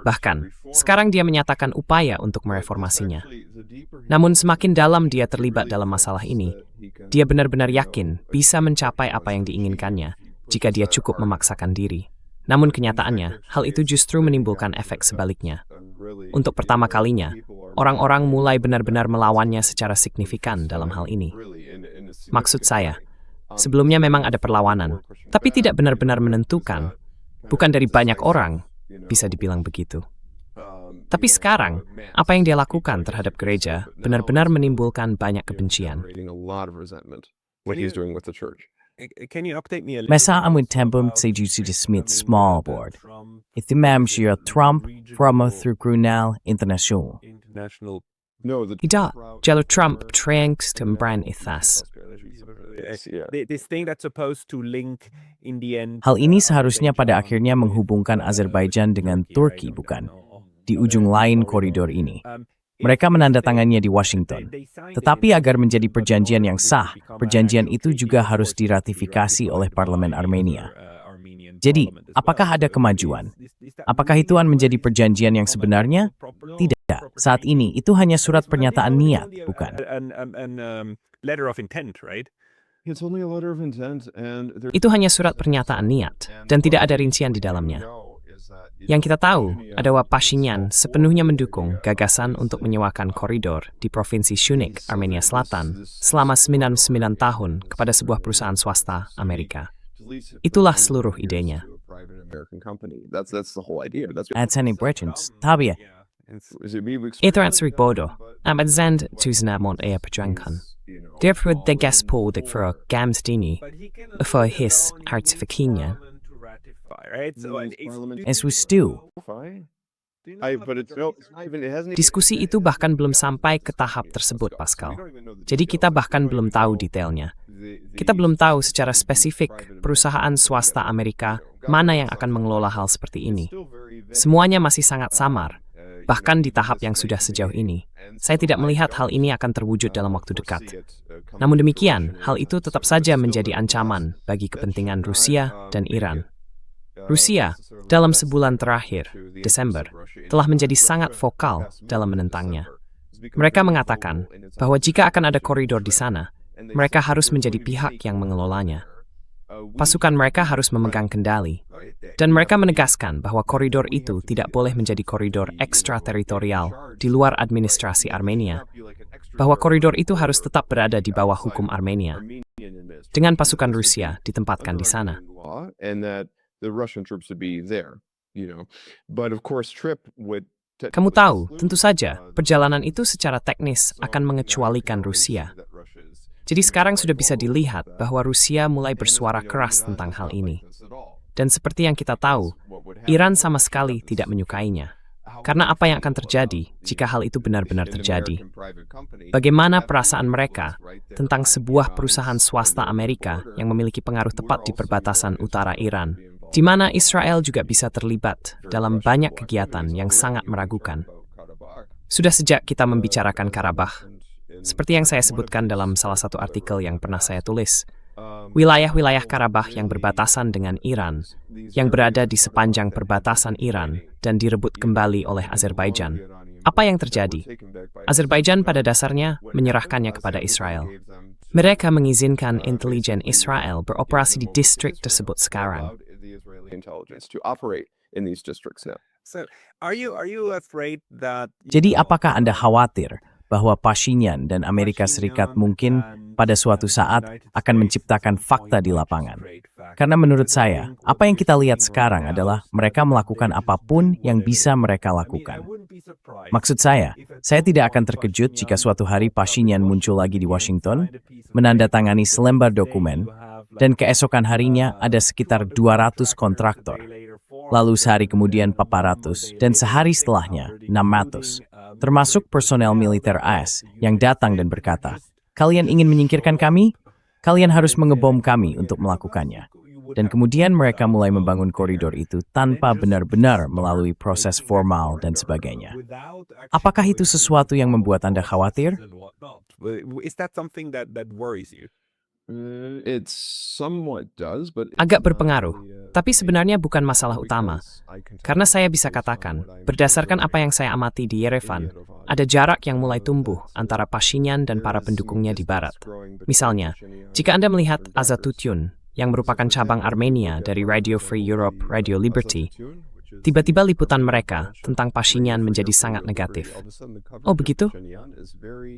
Bahkan, sekarang dia menyatakan upaya untuk mereformasinya. Namun semakin dalam dia terlibat dalam masalah ini, dia benar-benar yakin bisa mencapai apa yang diinginkannya jika dia cukup memaksakan diri. Namun kenyataannya, hal itu justru menimbulkan efek sebaliknya. Untuk pertama kalinya, orang-orang mulai benar-benar melawannya secara signifikan dalam hal ini. Maksud saya, Sebelumnya memang ada perlawanan, tapi tidak benar-benar menentukan. Bukan dari banyak orang, bisa dibilang begitu. Tapi sekarang, apa yang dia lakukan terhadap gereja benar-benar menimbulkan banyak kebencian. Can you update me a little Mesa bit amut tempum sejusi de Smith small board. Itimam shira Trump from through Grunal International. international Tidak, jalur Trump trengks tembran ithas. this thing that's supposed to link in the end Hal ini seharusnya pada akhirnya menghubungkan Azerbaijan dengan Turki, bukan? Di ujung lain koridor ini. Mereka menandatangannya di Washington. Tetapi agar menjadi perjanjian yang sah, perjanjian itu juga harus diratifikasi oleh parlemen Armenia. Jadi, apakah ada kemajuan? Apakah itu menjadi perjanjian yang sebenarnya? Tidak. Saat ini, itu hanya surat pernyataan niat, bukan? Letter of intent, right? Itu hanya surat pernyataan niat, dan tidak ada rincian di dalamnya. Yang kita tahu adalah Pashinyan sepenuhnya mendukung gagasan untuk menyewakan koridor di Provinsi Shunik, Armenia Selatan, selama 99 tahun kepada sebuah perusahaan swasta Amerika. Itulah seluruh idenya. Atsani Bretons, Tabia. Itu answerik bodoh, amat zand tuzna mont ea perjuangkan. Därför degas på det för gamstini, för his artifikinyan. Right? As we stew. Diskusi itu bahkan belum sampai ke tahap tersebut, Pascal. Jadi kita bahkan belum tahu detailnya. Kita belum tahu secara spesifik perusahaan swasta Amerika mana yang akan mengelola hal seperti ini. Semuanya masih sangat samar, bahkan di tahap yang sudah sejauh ini. Saya tidak melihat hal ini akan terwujud dalam waktu dekat. Namun demikian, hal itu tetap saja menjadi ancaman bagi kepentingan Rusia dan Iran. Rusia, dalam sebulan terakhir, Desember, telah menjadi sangat vokal dalam menentangnya. Mereka mengatakan bahwa jika akan ada koridor di sana, mereka harus menjadi pihak yang mengelolanya. Pasukan mereka harus memegang kendali, dan mereka menegaskan bahwa koridor itu tidak boleh menjadi koridor ekstrateritorial di luar administrasi Armenia, bahwa koridor itu harus tetap berada di bawah hukum Armenia, dengan pasukan Rusia ditempatkan di sana. Kamu tahu, tentu saja, perjalanan itu secara teknis akan mengecualikan Rusia. Jadi sekarang sudah bisa dilihat bahwa Rusia mulai bersuara keras tentang hal ini. Dan seperti yang kita tahu, Iran sama sekali tidak menyukainya. Karena apa yang akan terjadi jika hal itu benar-benar terjadi? Bagaimana perasaan mereka tentang sebuah perusahaan swasta Amerika yang memiliki pengaruh tepat di perbatasan utara Iran, di mana Israel juga bisa terlibat dalam banyak kegiatan yang sangat meragukan. Sudah sejak kita membicarakan Karabakh, seperti yang saya sebutkan dalam salah satu artikel yang pernah saya tulis, wilayah-wilayah Karabakh yang berbatasan dengan Iran, yang berada di sepanjang perbatasan Iran dan direbut kembali oleh Azerbaijan. Apa yang terjadi? Azerbaijan pada dasarnya menyerahkannya kepada Israel. Mereka mengizinkan intelijen Israel beroperasi di distrik tersebut sekarang. Jadi apakah Anda khawatir bahwa Pashinyan dan Amerika Serikat mungkin pada suatu saat akan menciptakan fakta di lapangan? Karena menurut saya, apa yang kita lihat sekarang adalah mereka melakukan apapun yang bisa mereka lakukan. Maksud saya tidak akan terkejut jika suatu hari Pashinyan muncul lagi di Washington, menandatangani selembar dokumen, dan keesokan harinya ada sekitar 200 kontraktor. Lalu sehari kemudian 400, dan sehari setelahnya 600. Termasuk personel militer AS yang datang dan berkata, "Kalian ingin menyingkirkan kami? Kalian harus mengebom kami untuk melakukannya." Dan kemudian mereka mulai membangun koridor itu tanpa benar-benar melalui proses formal dan sebagainya. Apakah itu sesuatu yang membuat Anda khawatir? Is that something that worries you? Agak berpengaruh, tapi sebenarnya bukan masalah utama. Karena saya bisa katakan, berdasarkan apa yang saya amati di Yerevan, ada jarak yang mulai tumbuh antara Pashinyan dan para pendukungnya di barat. Misalnya, jika Anda melihat Azatutyun, yang merupakan cabang Armenia dari Radio Free Europe, Radio Liberty, tiba-tiba liputan mereka tentang Pashinyan menjadi sangat negatif. Oh begitu?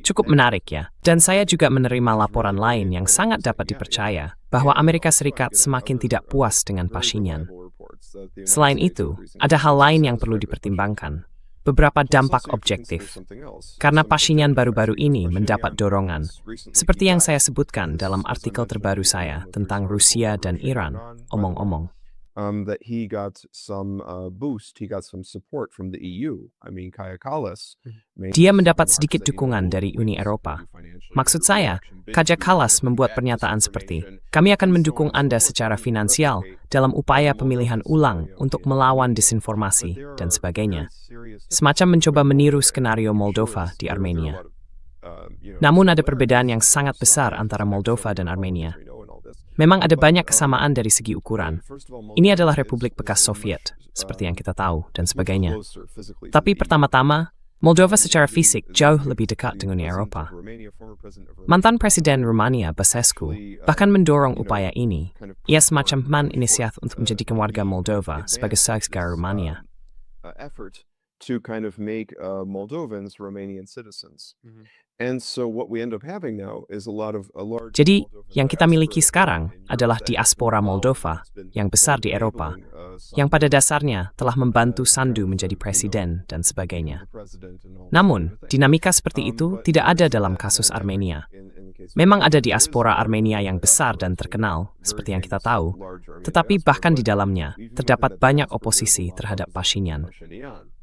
Cukup menarik ya. Dan saya juga menerima laporan lain yang sangat dapat dipercaya bahwa Amerika Serikat semakin tidak puas dengan Pashinyan. Selain itu, ada hal lain yang perlu dipertimbangkan. Beberapa dampak objektif. Karena Pashinyan baru-baru ini mendapat dorongan, seperti yang saya sebutkan dalam artikel terbaru saya tentang Rusia dan Iran, omong-omong. That he got some boost, he got some support from the EU. I mean, Kaja Kallas. Dia mendapat sedikit dukungan dari Uni Eropa. Maksud saya, Kaja Kallas membuat pernyataan seperti, kami akan mendukung Anda secara finansial dalam upaya pemilihan ulang untuk melawan disinformasi dan sebagainya. Semacam mencoba meniru skenario Moldova di Armenia. Namun ada perbedaan yang sangat besar antara Moldova dan Armenia. Memang ada banyak kesamaan dari segi ukuran. Ini adalah Republik bekas Soviet, seperti yang kita tahu, dan sebagainya. Tapi pertama-tama, Moldova secara fisik jauh lebih dekat dengan Uni Eropa. Mantan Presiden Rumania, Basescu, bahkan mendorong upaya ini. Ia semacam inisiatif untuk menjadikan warga Moldova sebagai warga Rumania. To kind of make Moldovans Romanian citizens. And so what we end up having now is a large. Jadi, yang kita miliki sekarang adalah diaspora Moldova yang besar di Eropa, yang pada dasarnya telah membantu Sandu menjadi presiden dan sebagainya. Namun, dinamika seperti itu tidak ada dalam kasus Armenia. Memang ada diaspora Armenia yang besar dan terkenal, seperti yang kita tahu, tetapi bahkan di dalamnya terdapat banyak oposisi terhadap Pashinyan.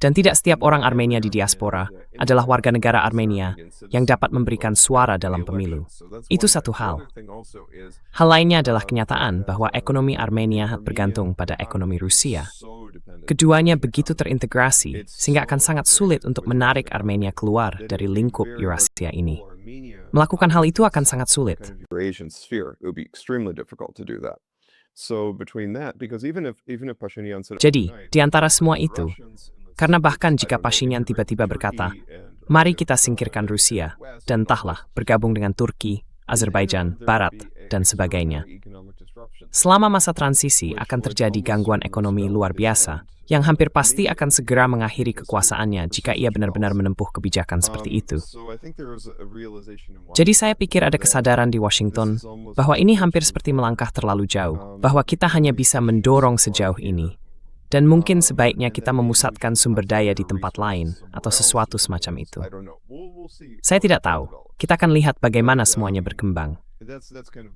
Dan tidak setiap orang Armenia di diaspora adalah warga negara Armenia yang dapat memberikan suara dalam pemilu. Itu satu hal. Hal lainnya adalah kenyataan bahwa ekonomi Armenia bergantung pada ekonomi Rusia. Keduanya begitu terintegrasi sehingga akan sangat sulit untuk menarik Armenia keluar dari lingkup Eurasia ini. Melakukan hal itu akan sangat sulit. Jadi, di antara semua itu, karena bahkan jika Pashinyan tiba-tiba berkata, mari kita singkirkan Rusia, dan entahlah bergabung dengan Turki, Azerbaijan, Barat, dan sebagainya. Selama masa transisi akan terjadi gangguan ekonomi luar biasa, yang hampir pasti akan segera mengakhiri kekuasaannya jika ia benar-benar menempuh kebijakan seperti itu. Jadi saya pikir ada kesadaran di Washington bahwa ini hampir seperti melangkah terlalu jauh, bahwa kita hanya bisa mendorong sejauh ini. Dan mungkin sebaiknya kita memusatkan sumber daya di tempat lain, atau sesuatu semacam itu. Saya tidak tahu, kita akan lihat bagaimana semuanya berkembang.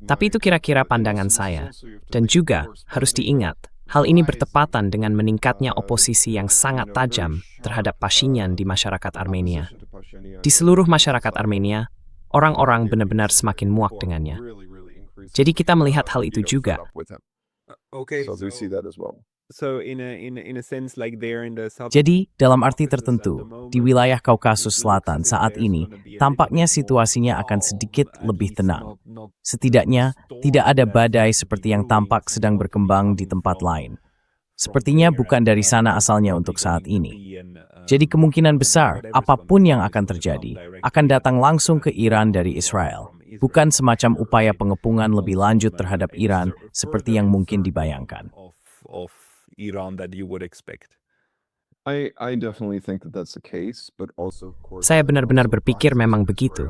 Tapi itu kira-kira pandangan saya. Dan juga, harus diingat, hal ini bertepatan dengan meningkatnya oposisi yang sangat tajam terhadap Pashinyan di masyarakat Armenia. Di seluruh masyarakat Armenia, orang-orang benar-benar semakin muak dengannya. Jadi kita melihat hal itu juga. Jadi, dalam arti tertentu, di wilayah Kaukasus Selatan saat ini, tampaknya situasinya akan sedikit lebih tenang. Setidaknya, tidak ada badai seperti yang tampak sedang berkembang di tempat lain. Sepertinya bukan dari sana asalnya untuk saat ini. Jadi kemungkinan besar, apapun yang akan terjadi, akan datang langsung ke Iran dari Israel. Bukan semacam upaya pengepungan lebih lanjut terhadap Iran seperti yang mungkin dibayangkan. Saya benar-benar berpikir memang begitu.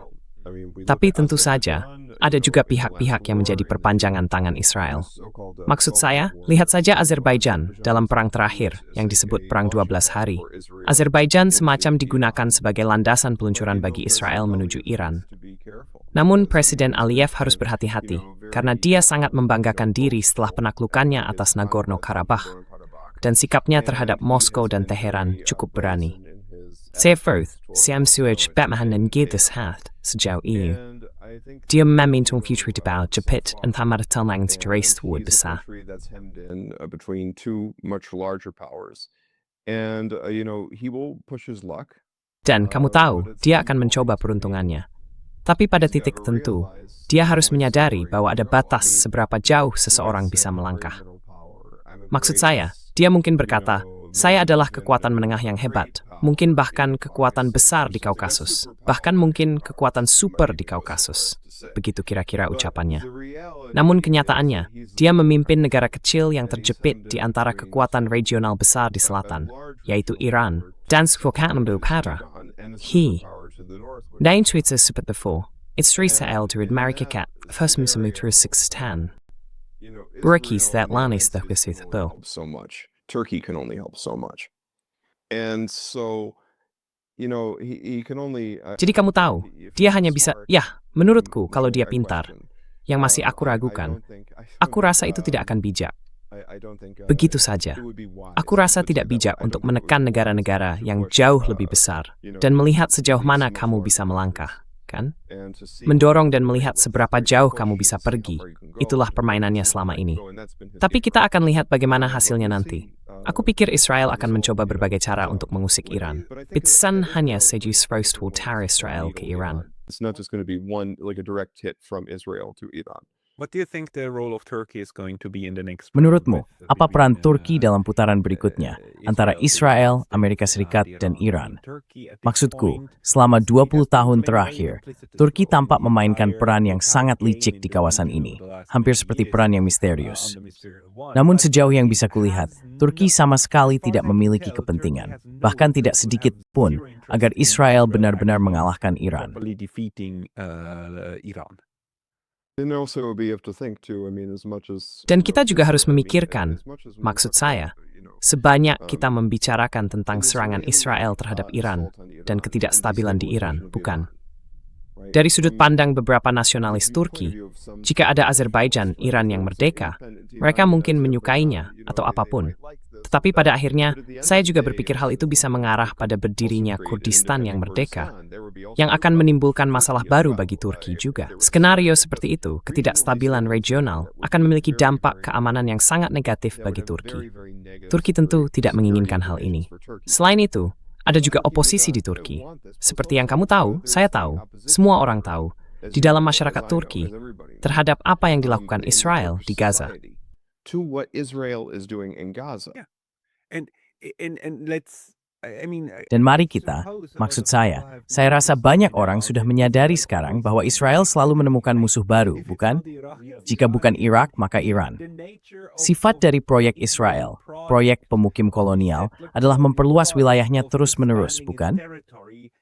Tapi tentu saja, ada juga pihak-pihak yang menjadi perpanjangan tangan Israel. Maksud saya, lihat saja Azerbaijan dalam perang terakhir yang disebut Perang 12 Hari. Azerbaijan semacam digunakan sebagai landasan peluncuran bagi Israel menuju Iran. Namun Presiden Aliyev harus berhati-hati, karena dia sangat membanggakan diri setelah penaklukannya atas Nagorno-Karabakh, dan sikapnya terhadap Moskow dan Teheran cukup berani. Severth, Siam Suej Batmahan Gides Hath, sejauh ini. Dia meminta future dibau jepit dan tamaratal nangan sejenis wood besar. Dan kamu tahu, dia akan mencoba peruntungannya. Tapi pada titik tertentu, dia harus menyadari bahwa ada batas seberapa jauh seseorang bisa melangkah. Maksud saya, dia mungkin berkata, saya adalah kekuatan menengah yang hebat, mungkin bahkan kekuatan besar di Kaukasus, bahkan mungkin kekuatan super di Kaukasus. Begitu kira-kira ucapannya. Namun kenyataannya, dia memimpin negara kecil yang terjepit di antara kekuatan regional besar di selatan, yaitu Iran, dan Svokatnambu Padra. Nain Twitter seperti before, Israel dari Marikat, first Musamutra 610. Burakis that lanis the so much. Turkey can only help so much. And so, he can only... Jadi kamu tahu, dia hanya bisa, menurutku kalau dia pintar, yang masih aku ragukan, aku rasa itu tidak akan bijak. Begitu saja. Aku rasa tidak bijak untuk menekan negara-negara yang jauh lebih besar dan melihat sejauh mana kamu bisa melangkah, kan? Mendorong dan melihat seberapa jauh kamu bisa pergi. Itulah permainannya selama ini. Tapi kita akan lihat bagaimana hasilnya nanti. Aku pikir Israel akan mencoba berbagai cara untuk mengusik Iran. Pitsan hanya sejus first tar Israel ke Iran. It's not just going to be one, like a direct hit from Israel to Iran. What do you think the role of Turkey is going to be in the next? Menurutmu, apa peran Turki dalam putaran berikutnya antara Israel, Amerika Serikat, dan Iran? Maksudku, selama 20 tahun terakhir, Turki tampak memainkan peran yang sangat licik di kawasan ini, hampir seperti peran yang misterius. Namun sejauh yang bisa kulihat, Turki sama sekali tidak memiliki kepentingan, bahkan tidak sedikit pun, agar Israel benar-benar mengalahkan Iran. Dan kita juga harus memikirkan, maksud saya, sebanyak kita membicarakan tentang serangan Israel terhadap Iran dan ketidakstabilan di Iran, bukan? Dari sudut pandang beberapa nasionalis Turki, jika ada Azerbaijan, Iran yang merdeka, mereka mungkin menyukainya atau apapun. Tetapi pada akhirnya, saya juga berpikir hal itu bisa mengarah pada berdirinya Kurdistan yang merdeka, yang akan menimbulkan masalah baru bagi Turki juga. Skenario seperti itu, ketidakstabilan regional, akan memiliki dampak keamanan yang sangat negatif bagi Turki. Turki tentu tidak menginginkan hal ini. Selain itu, ada juga oposisi di Turki. Seperti yang kamu tahu, saya tahu, semua orang tahu, di dalam masyarakat Turki, terhadap apa yang dilakukan Israel di Gaza. To what Israel is doing in Gaza. Dan mari kita, maksud saya rasa banyak orang sudah menyadari sekarang bahwa Israel selalu menemukan musuh baru, bukan? Jika bukan Irak, maka Iran. Sifat dari proyek Israel, proyek pemukim kolonial, adalah memperluas wilayahnya terus-menerus, bukan?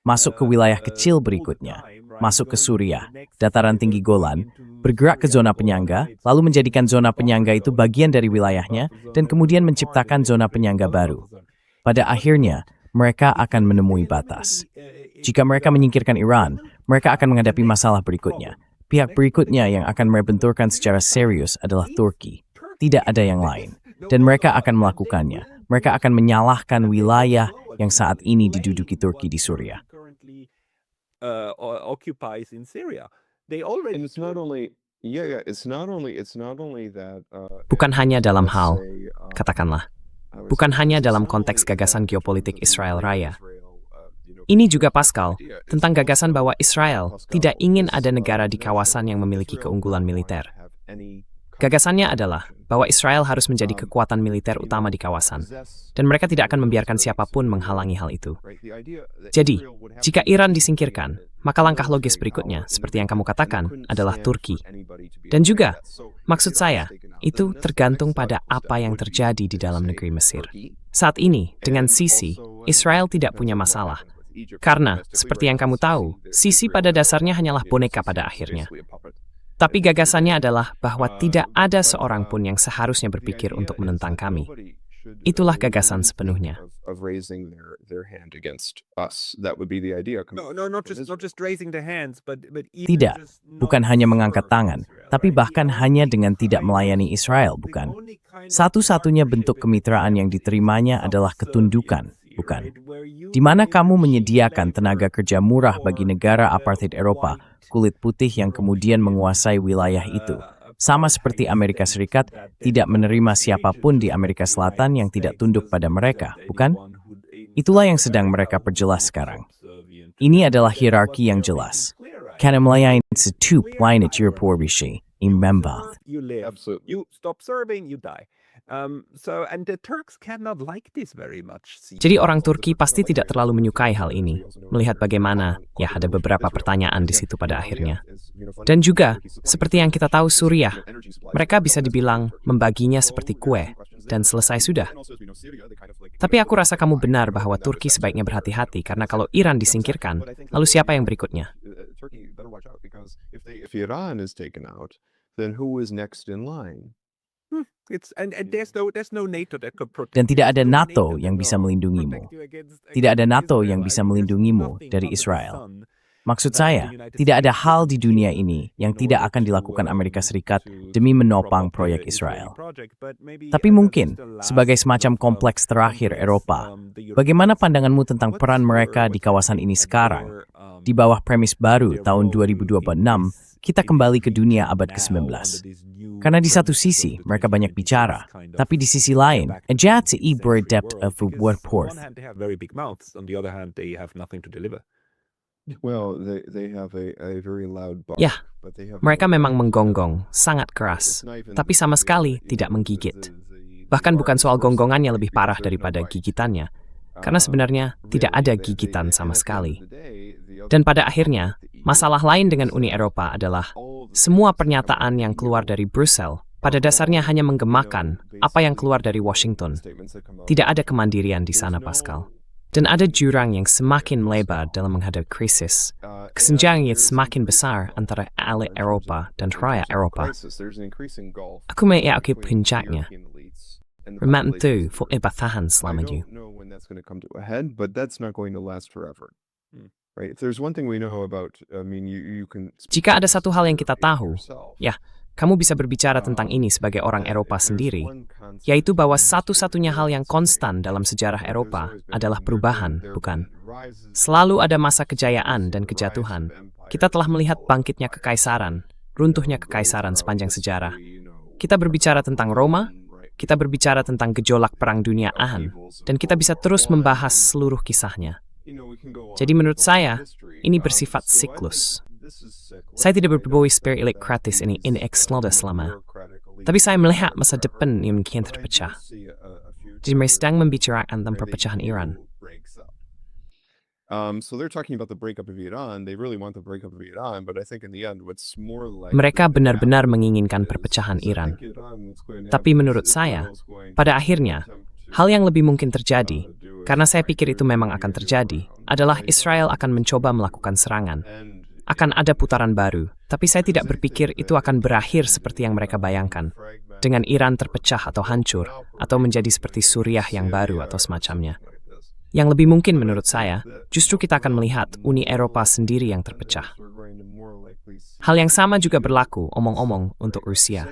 Masuk ke wilayah kecil berikutnya, masuk ke Suriah, dataran tinggi Golan, bergerak ke zona penyangga, lalu menjadikan zona penyangga itu bagian dari wilayahnya, dan kemudian menciptakan zona penyangga baru. Pada akhirnya, mereka akan menemui batas. Jika mereka menyingkirkan Iran, mereka akan menghadapi masalah berikutnya. Pihak berikutnya yang akan mebenturkan secara serius adalah Turki. Tidak ada yang lain. Dan mereka akan melakukannya. Mereka akan menyalahkan wilayah yang saat ini diduduki Turki di Suriah. Bukan hanya dalam hal, katakanlah, bukan hanya dalam konteks gagasan geopolitik Israel Raya. Ini juga Pascal, tentang gagasan bahwa Israel tidak ingin ada negara di kawasan yang memiliki keunggulan militer. Gagasannya adalah bahwa Israel harus menjadi kekuatan militer utama di kawasan, dan mereka tidak akan membiarkan siapapun menghalangi hal itu. Jadi, jika Iran disingkirkan, maka langkah logis berikutnya, seperti yang kamu katakan, adalah Turki. Dan juga, maksud saya, itu tergantung pada apa yang terjadi di dalam negeri Mesir. Saat ini, dengan Sisi, Israel tidak punya masalah. Karena, seperti yang kamu tahu, Sisi pada dasarnya hanyalah boneka pada akhirnya. Tapi gagasannya adalah bahwa tidak ada seorang pun yang seharusnya berpikir untuk menentang kami. Itulah gagasan sepenuhnya. Tidak, bukan hanya mengangkat tangan, tapi bahkan hanya dengan tidak melayani Israel, bukan? Satu-satunya bentuk kemitraan yang diterimanya adalah ketundukan, bukan? Di mana kamu menyediakan tenaga kerja murah bagi negara apartheid Eropa, kulit putih yang kemudian menguasai wilayah itu. Sama seperti Amerika Serikat tidak menerima siapapun di Amerika Selatan yang tidak tunduk pada mereka, bukan? Itulah yang sedang mereka perjelas sekarang. Ini adalah hierarki yang jelas. Karena melayani satu planet Europe Orbisi, imembath. You stop serving, you die. And the Turks cannot like this very much. Jadi orang Turki pasti tidak terlalu menyukai hal ini, melihat bagaimana, ya ada beberapa pertanyaan di situ pada akhirnya. Dan juga, seperti yang kita tahu Suriah, mereka bisa dibilang membaginya seperti kue, dan selesai sudah. Tapi aku rasa kamu benar bahwa Turki sebaiknya berhati-hati, karena kalau Iran disingkirkan, lalu siapa yang berikutnya? If Iran is taken out, then who is next in line? Dan tidak ada NATO yang bisa melindungimu. Tidak ada NATO yang bisa melindungimu dari Israel. Maksud saya, tidak ada hal di dunia ini yang tidak akan dilakukan Amerika Serikat demi menopang proyek Israel. Tapi mungkin, sebagai semacam kompleks terakhir Eropa, bagaimana pandanganmu tentang peran mereka di kawasan ini sekarang? Di bawah premis baru tahun 2026, kita kembali ke dunia abad ke-19. Karena di satu sisi, mereka banyak bicara, tapi di sisi lain, ajaat seibor depth of worth. Well, they have a very loud bark, Ya, but they have mereka memang menggonggong, sangat keras, tapi sama sekali tidak menggigit. Bahkan bukan soal gonggongannya lebih parah daripada gigitannya, karena sebenarnya tidak ada gigitan sama sekali. Dan pada akhirnya, masalah lain dengan Uni Eropa adalah semua pernyataan yang keluar dari Brussel pada dasarnya hanya menggemakan apa yang keluar dari Washington. Tidak ada kemandirian di sana, Pascal. Dan ada jurang yang semakin melebar dalam menghadapi krisis. Kesenjangan yang semakin besar antara elit Eropa dan rakyat Eropa. Aku meyakini puncaknya. Remat itu untuk bertahan selamanya. Jika ada satu hal yang kita tahu, ya, kamu bisa berbicara tentang ini sebagai orang Eropa sendiri, yaitu bahwa satu-satunya hal yang konstan dalam sejarah Eropa adalah perubahan, bukan? Selalu ada masa kejayaan dan kejatuhan. Kita telah melihat bangkitnya kekaisaran, runtuhnya kekaisaran sepanjang sejarah. Kita berbicara tentang Roma, kita berbicara tentang gejolak Perang Dunia Ahan, dan kita bisa terus membahas seluruh kisahnya. Jadi menurut saya, ini bersifat siklus. Saya tidak berbau spiritual kritis ini in external selama. Tapi saya melihat masa depan yang mungkin terpecah. Jadi mereka sedang membicarakan tentang perpecahan Iran. So they're talking about the breakup of Iran. They really want the breakup of Iran, but I think in the end what's more like Mereka benar-benar menginginkan perpecahan Iran. Tapi menurut saya, pada akhirnya, hal yang lebih mungkin terjadi, karena saya pikir itu memang akan terjadi, adalah Israel akan mencoba melakukan serangan. Akan ada putaran baru, tapi saya tidak berpikir itu akan berakhir seperti yang mereka bayangkan, dengan Iran terpecah atau hancur, atau menjadi seperti Suriah yang baru atau semacamnya. Yang lebih mungkin menurut saya, justru kita akan melihat Uni Eropa sendiri yang terpecah. Hal yang sama juga berlaku, omong-omong, untuk Rusia.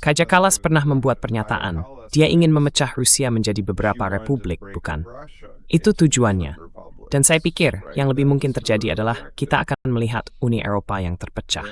Kaja Kallas pernah membuat pernyataan, dia ingin memecah Rusia menjadi beberapa republik, bukan? Itu tujuannya. Dan saya pikir yang lebih mungkin terjadi adalah kita akan melihat Uni Eropa yang terpecah.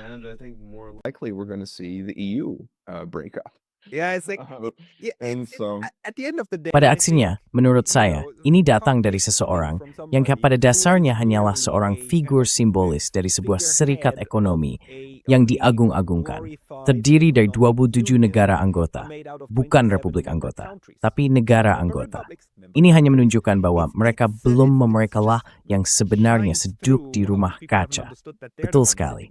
Pada aksinya, menurut saya, ini datang dari seseorang yang pada dasarnya hanyalah seorang figur simbolis dari sebuah serikat ekonomi yang diagung-agungkan, terdiri dari 27 negara anggota, bukan republik anggota, tapi negara anggota. Ini hanya menunjukkan bahwa mereka belum merekalah yang sebenarnya seduk di rumah kaca. Betul sekali.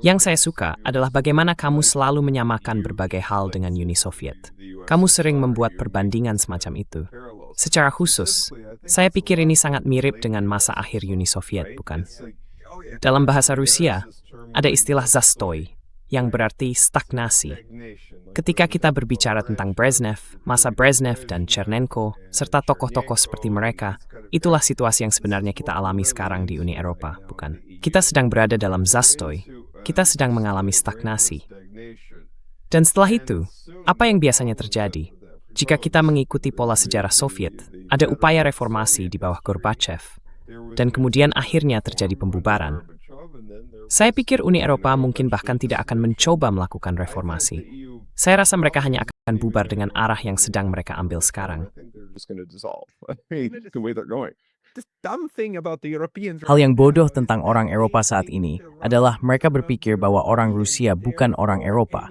Yang saya suka adalah bagaimana kamu selalu menyamakan berbagai hal dengan Uni Soviet. Kamu sering membuat perbandingan semacam itu. Secara khusus, saya pikir ini sangat mirip dengan masa akhir Uni Soviet, bukan? Dalam bahasa Rusia, ada istilah zastoy, yang berarti stagnasi. Ketika kita berbicara tentang Brezhnev, masa Brezhnev dan Chernenko, serta tokoh-tokoh seperti mereka, itulah situasi yang sebenarnya kita alami sekarang di Uni Eropa, bukan? Kita sedang berada dalam zastoy, kita sedang mengalami stagnasi. Dan setelah itu, apa yang biasanya terjadi? Jika kita mengikuti pola sejarah Soviet, ada upaya reformasi di bawah Gorbachev, dan kemudian akhirnya terjadi pembubaran. Saya pikir Uni Eropa mungkin bahkan tidak akan mencoba melakukan reformasi. Saya rasa mereka hanya akan bubar dengan arah yang sedang mereka ambil sekarang. the dumb thing about the Europeans. Hal yang bodoh tentang orang Eropa saat ini adalah mereka berpikir bahwa orang Rusia bukan orang Eropa.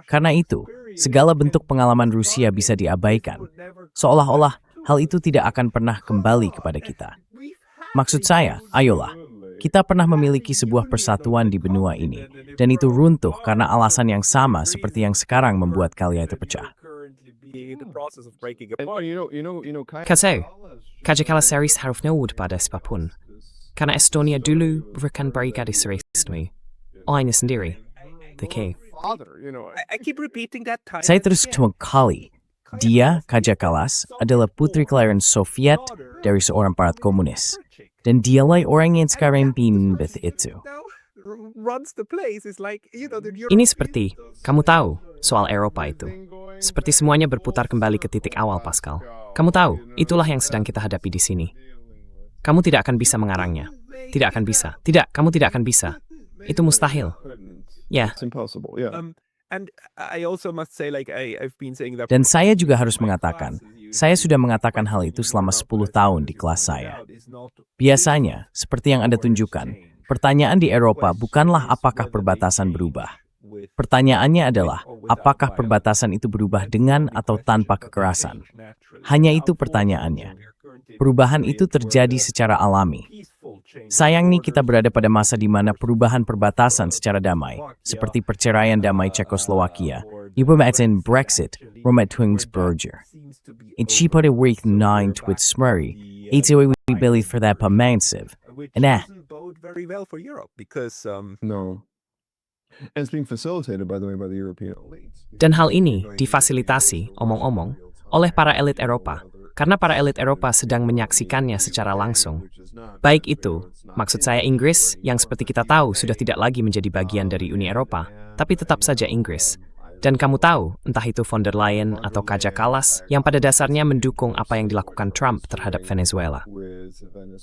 Karena itu, segala bentuk pengalaman Rusia bisa diabaikan, seolah-olah hal itu tidak akan pernah kembali kepada kita. Maksud saya, ayolah, kita pernah memiliki sebuah persatuan di benua ini, dan itu runtuh karena alasan yang sama seperti yang sekarang membuat kalian terpecah. Kazau, Kajakala series harusnya pada siapapun. Karena Estonia dulu bukan bagian dari series-mu. Aina sendiri. The K. I keep repeating that time. Saya terus kali. Dia, Kaja Kallas, adalah putri kelahiran Soviet dari seorang barat komunis. Dan dialah orang yang sekarang pimpin itu. Ini seperti, kamu tahu, soal Eropa itu. Seperti semuanya berputar kembali ke titik awal, Pascal. Kamu tahu, itulah yang sedang kita hadapi di sini. Kamu tidak akan bisa mengarangnya. Tidak akan bisa. Tidak, kamu tidak akan bisa. Itu mustahil. Ya. Dan saya juga harus mengatakan, saya sudah mengatakan hal itu selama 10 tahun di kelas saya. Biasanya, seperti yang Anda tunjukkan, pertanyaan di Eropa bukanlah apakah perbatasan berubah. Pertanyaannya adalah, apakah perbatasan itu berubah dengan atau tanpa kekerasan? Hanya itu pertanyaannya. Perubahan itu terjadi secara alami. Sayangnya kita berada pada masa di mana perubahan perbatasan secara damai, seperti perceraian damai Czechoslovakia, Yubamatin Brexit, Rometwingsberger. It's pada week 9 with Smurry, it's a way we believe for that permansive. And very well for Europe because No. And it's being facilitated, by the way, by the European elites. Dan hal ini difasilitasi, omong-omong, oleh para elit Eropa, karena para elit Eropa sedang menyaksikannya secara langsung. Baik itu, maksud saya Inggris, yang seperti kita tahu sudah tidak lagi menjadi bagian dari Uni Eropa, tapi tetap saja Inggris. Dan kamu tahu, entah itu von der Leyen atau Kaja Kallas, yang pada dasarnya mendukung apa yang dilakukan Trump terhadap Venezuela.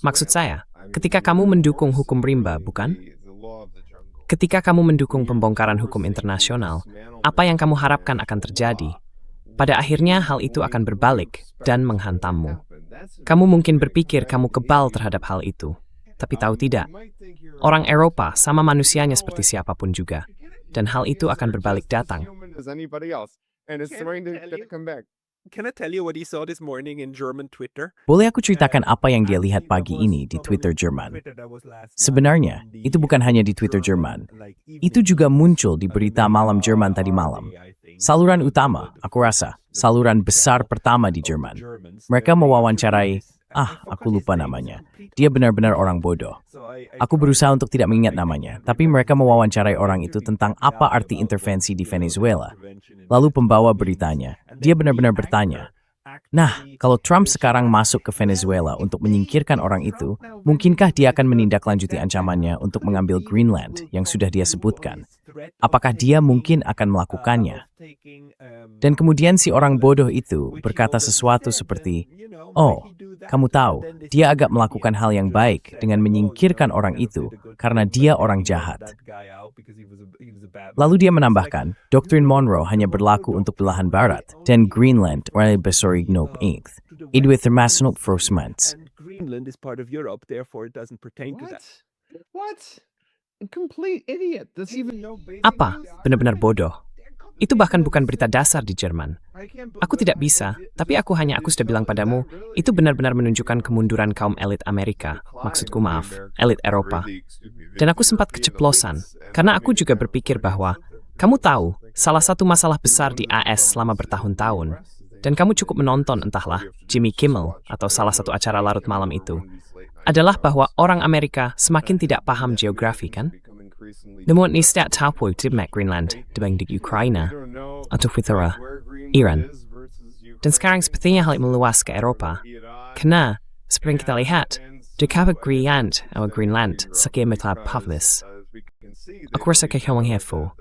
Maksud saya, ketika kamu mendukung hukum rimba, bukan? Ketika kamu mendukung pembongkaran hukum internasional, apa yang kamu harapkan akan terjadi? Pada akhirnya hal itu akan berbalik dan menghantammu. Kamu mungkin berpikir kamu kebal terhadap hal itu, tapi tahu tidak. Orang Eropa sama manusianya seperti siapapun juga, dan hal itu akan berbalik datang. Can I tell you what he saw this morning in German Twitter? Boleh aku ceritakan apa yang dia lihat pagi ini di Twitter Jerman? Sebenarnya, itu bukan hanya di Twitter Jerman. Itu juga muncul di berita malam Jerman tadi malam. Saluran utama, aku rasa, saluran besar pertama di Jerman. Mereka mewawancarai, aku lupa namanya. Dia benar-benar orang bodoh. Aku berusaha untuk tidak mengingat namanya, tapi mereka mewawancarai orang itu tentang apa arti intervensi di Venezuela. Lalu pembawa beritanya, dia benar-benar bertanya, nah, kalau Trump sekarang masuk ke Venezuela untuk menyingkirkan orang itu, mungkinkah dia akan menindaklanjuti ancamannya untuk mengambil Greenland yang sudah dia sebutkan? Apakah dia mungkin akan melakukannya? Dan kemudian si orang bodoh itu berkata sesuatu seperti, oh, kamu tahu, dia agak melakukan hal yang baik dengan menyingkirkan orang itu karena dia orang jahat. Lalu dia menambahkan, Doktrin Monroe hanya berlaku untuk belahan barat, dan Greenland oleh Besorignope Inc. Itu termasuk Frostmans. Greenland is part of Europe, therefore it doesn't pertain to that. What? Complete idiot. Does even know basic Apa? Benar-benar bodoh. Itu bahkan bukan berita dasar di Jerman. Aku tidak bisa, tapi aku sudah bilang padamu, itu benar-benar menunjukkan kemunduran kaum elit Amerika. Maksudku maaf, elit Eropa. Dan aku sempat keceplosan, karena aku juga berpikir bahwa, kamu tahu, salah satu masalah besar di AS selama bertahun-tahun, dan kamu cukup menonton entahlah, Jimmy Kimmel, atau salah satu acara larut malam itu, adalah bahwa orang Amerika semakin tidak paham geografi, kan? Namun ni setiap tahu di Greenland dibanding di Ukraina atau Fithera, Iran. Dan sekarang sepertinya hal meluas ke Eropa. Karena, seperti yang kita lihat, di kapal Greenland atau Greenland sekian meter Pavlis. Aku rasa kekawang hefo.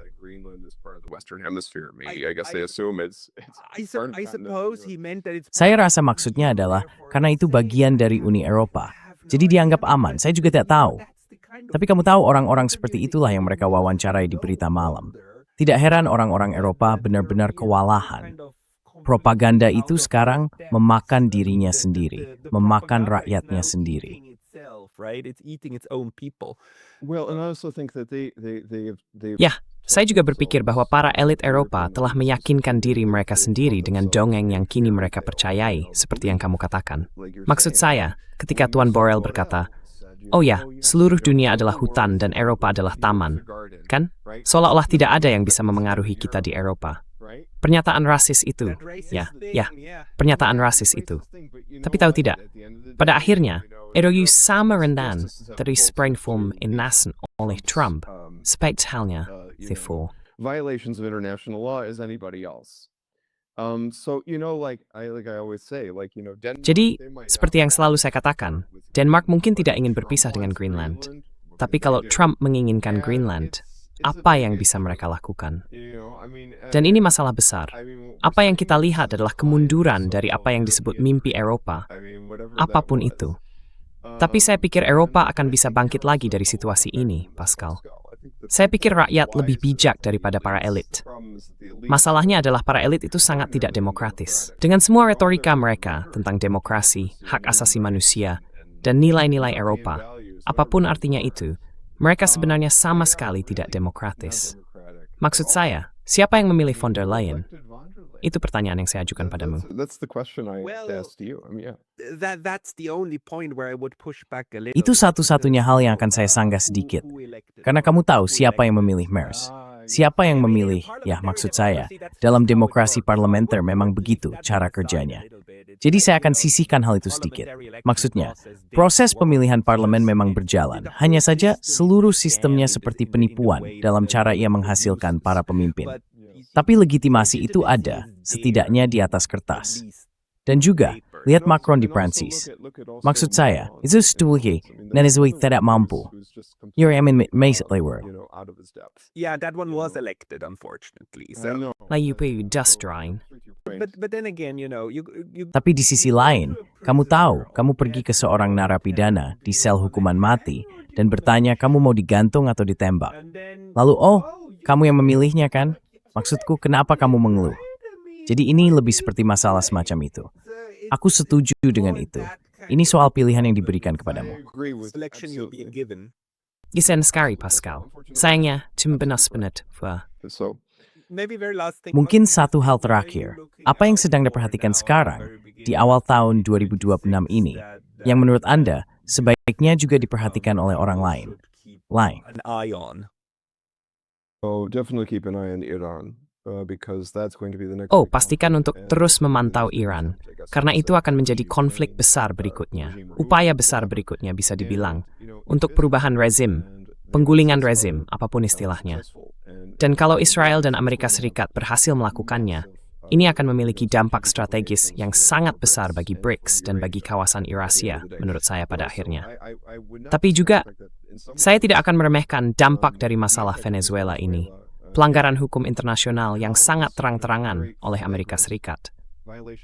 Saya rasa maksudnya adalah karena itu bagian dari Uni Eropa. Jadi dianggap aman, saya juga tidak tahu. Tapi kamu tahu orang-orang seperti itulah yang mereka wawancarai di berita malam. Tidak heran orang-orang Eropa benar-benar kewalahan. Propaganda itu sekarang memakan dirinya sendiri, memakan rakyatnya sendiri. Right? It's eating its own people. Well, and I also think that Ya, saya juga berpikir bahwa para elit Eropa telah meyakinkan diri mereka sendiri dengan dongeng yang kini mereka percayai, seperti yang kamu katakan. Maksud saya, ketika Tuan Borrell berkata, "Oh ya, seluruh dunia adalah hutan dan Eropa adalah taman," kan? Seolah-olah tidak ada yang bisa memengaruhi kita di Eropa. Pernyataan rasis itu, pernyataan rasis itu. Tapi tahu tidak, pada akhirnya, itu sama rendah dari springform inasen oleh Trump, seperti halnya therefore. violations of international law as anybody else. So like I always say, Denmark, Jadi, they might seperti have yang selalu saya katakan, Denmark mungkin tidak ingin berpisah dengan Greenland. Tapi kalau Trump menginginkan Greenland, apa yang bisa mereka lakukan? Dan ini masalah besar. Apa yang kita lihat adalah kemunduran dari apa yang disebut mimpi Eropa, apapun itu. Tapi saya pikir Eropa akan bisa bangkit lagi dari situasi ini, Pascal. Saya pikir rakyat lebih bijak daripada para elit. Masalahnya adalah para elit itu sangat tidak demokratis. Dengan semua retorika mereka tentang demokrasi, hak asasi manusia, dan nilai-nilai Eropa, apapun artinya itu, mereka sebenarnya sama sekali tidak demokratis. Maksud saya, siapa yang memilih von der Leyen? Itu pertanyaan yang saya ajukan padamu. That's the question I asked you. That's the only point where I would push back a little. Itu satu-satunya hal yang akan saya sanggah sedikit. Karena kamu tahu siapa yang memilih MERS. Siapa yang memilih, ya maksud saya, dalam demokrasi parlementer memang begitu cara kerjanya. Jadi saya akan sisihkan hal itu sedikit. Maksudnya, proses pemilihan parlemen memang berjalan. Hanya saja seluruh sistemnya seperti penipuan dalam cara ia menghasilkan para pemimpin. Tapi legitimasi itu ada, setidaknya di atas kertas. Dan juga, lihat Macron di Prancis. Maksud saya, itu stulye, Nenezui tidak mampu. Your emin lewer. Yeah, that one was elected, unfortunately. So, Layupu dust drying. but then again, you Tapi di sisi lain, kamu tahu, kamu pergi ke seorang narapidana di sel hukuman mati dan bertanya kamu mau digantung atau ditembak. Lalu, oh, kamu yang memilihnya kan? Maksudku, kenapa kamu mengeluh? Jadi ini lebih seperti masalah semacam itu. Aku setuju dengan itu. Ini soal pilihan yang diberikan kepadamu. selection you're being given. Gisen sekali, Pascal. Sayangnya, cuma benar-benar. So Maybe very last thing. Mungkin satu hal terakhir, apa yang sedang diperhatikan sekarang, di awal tahun 2026 ini, yang menurut Anda sebaiknya juga diperhatikan oleh orang lain? An eye on. definitely keep an eye on Iran. Because that's going to be the next. Oh, pastikan untuk terus memantau Iran, karena itu akan menjadi konflik besar berikutnya. Upaya besar berikutnya bisa dibilang, untuk perubahan rezim, penggulingan rezim, apapun istilahnya. Dan kalau Israel dan Amerika Serikat berhasil melakukannya, ini akan memiliki dampak strategis yang sangat besar bagi BRICS dan bagi kawasan Eurasia, menurut saya pada akhirnya. Tapi juga, saya tidak akan meremehkan dampak dari masalah Venezuela ini. Pelanggaran hukum internasional yang sangat terang-terangan oleh Amerika Serikat.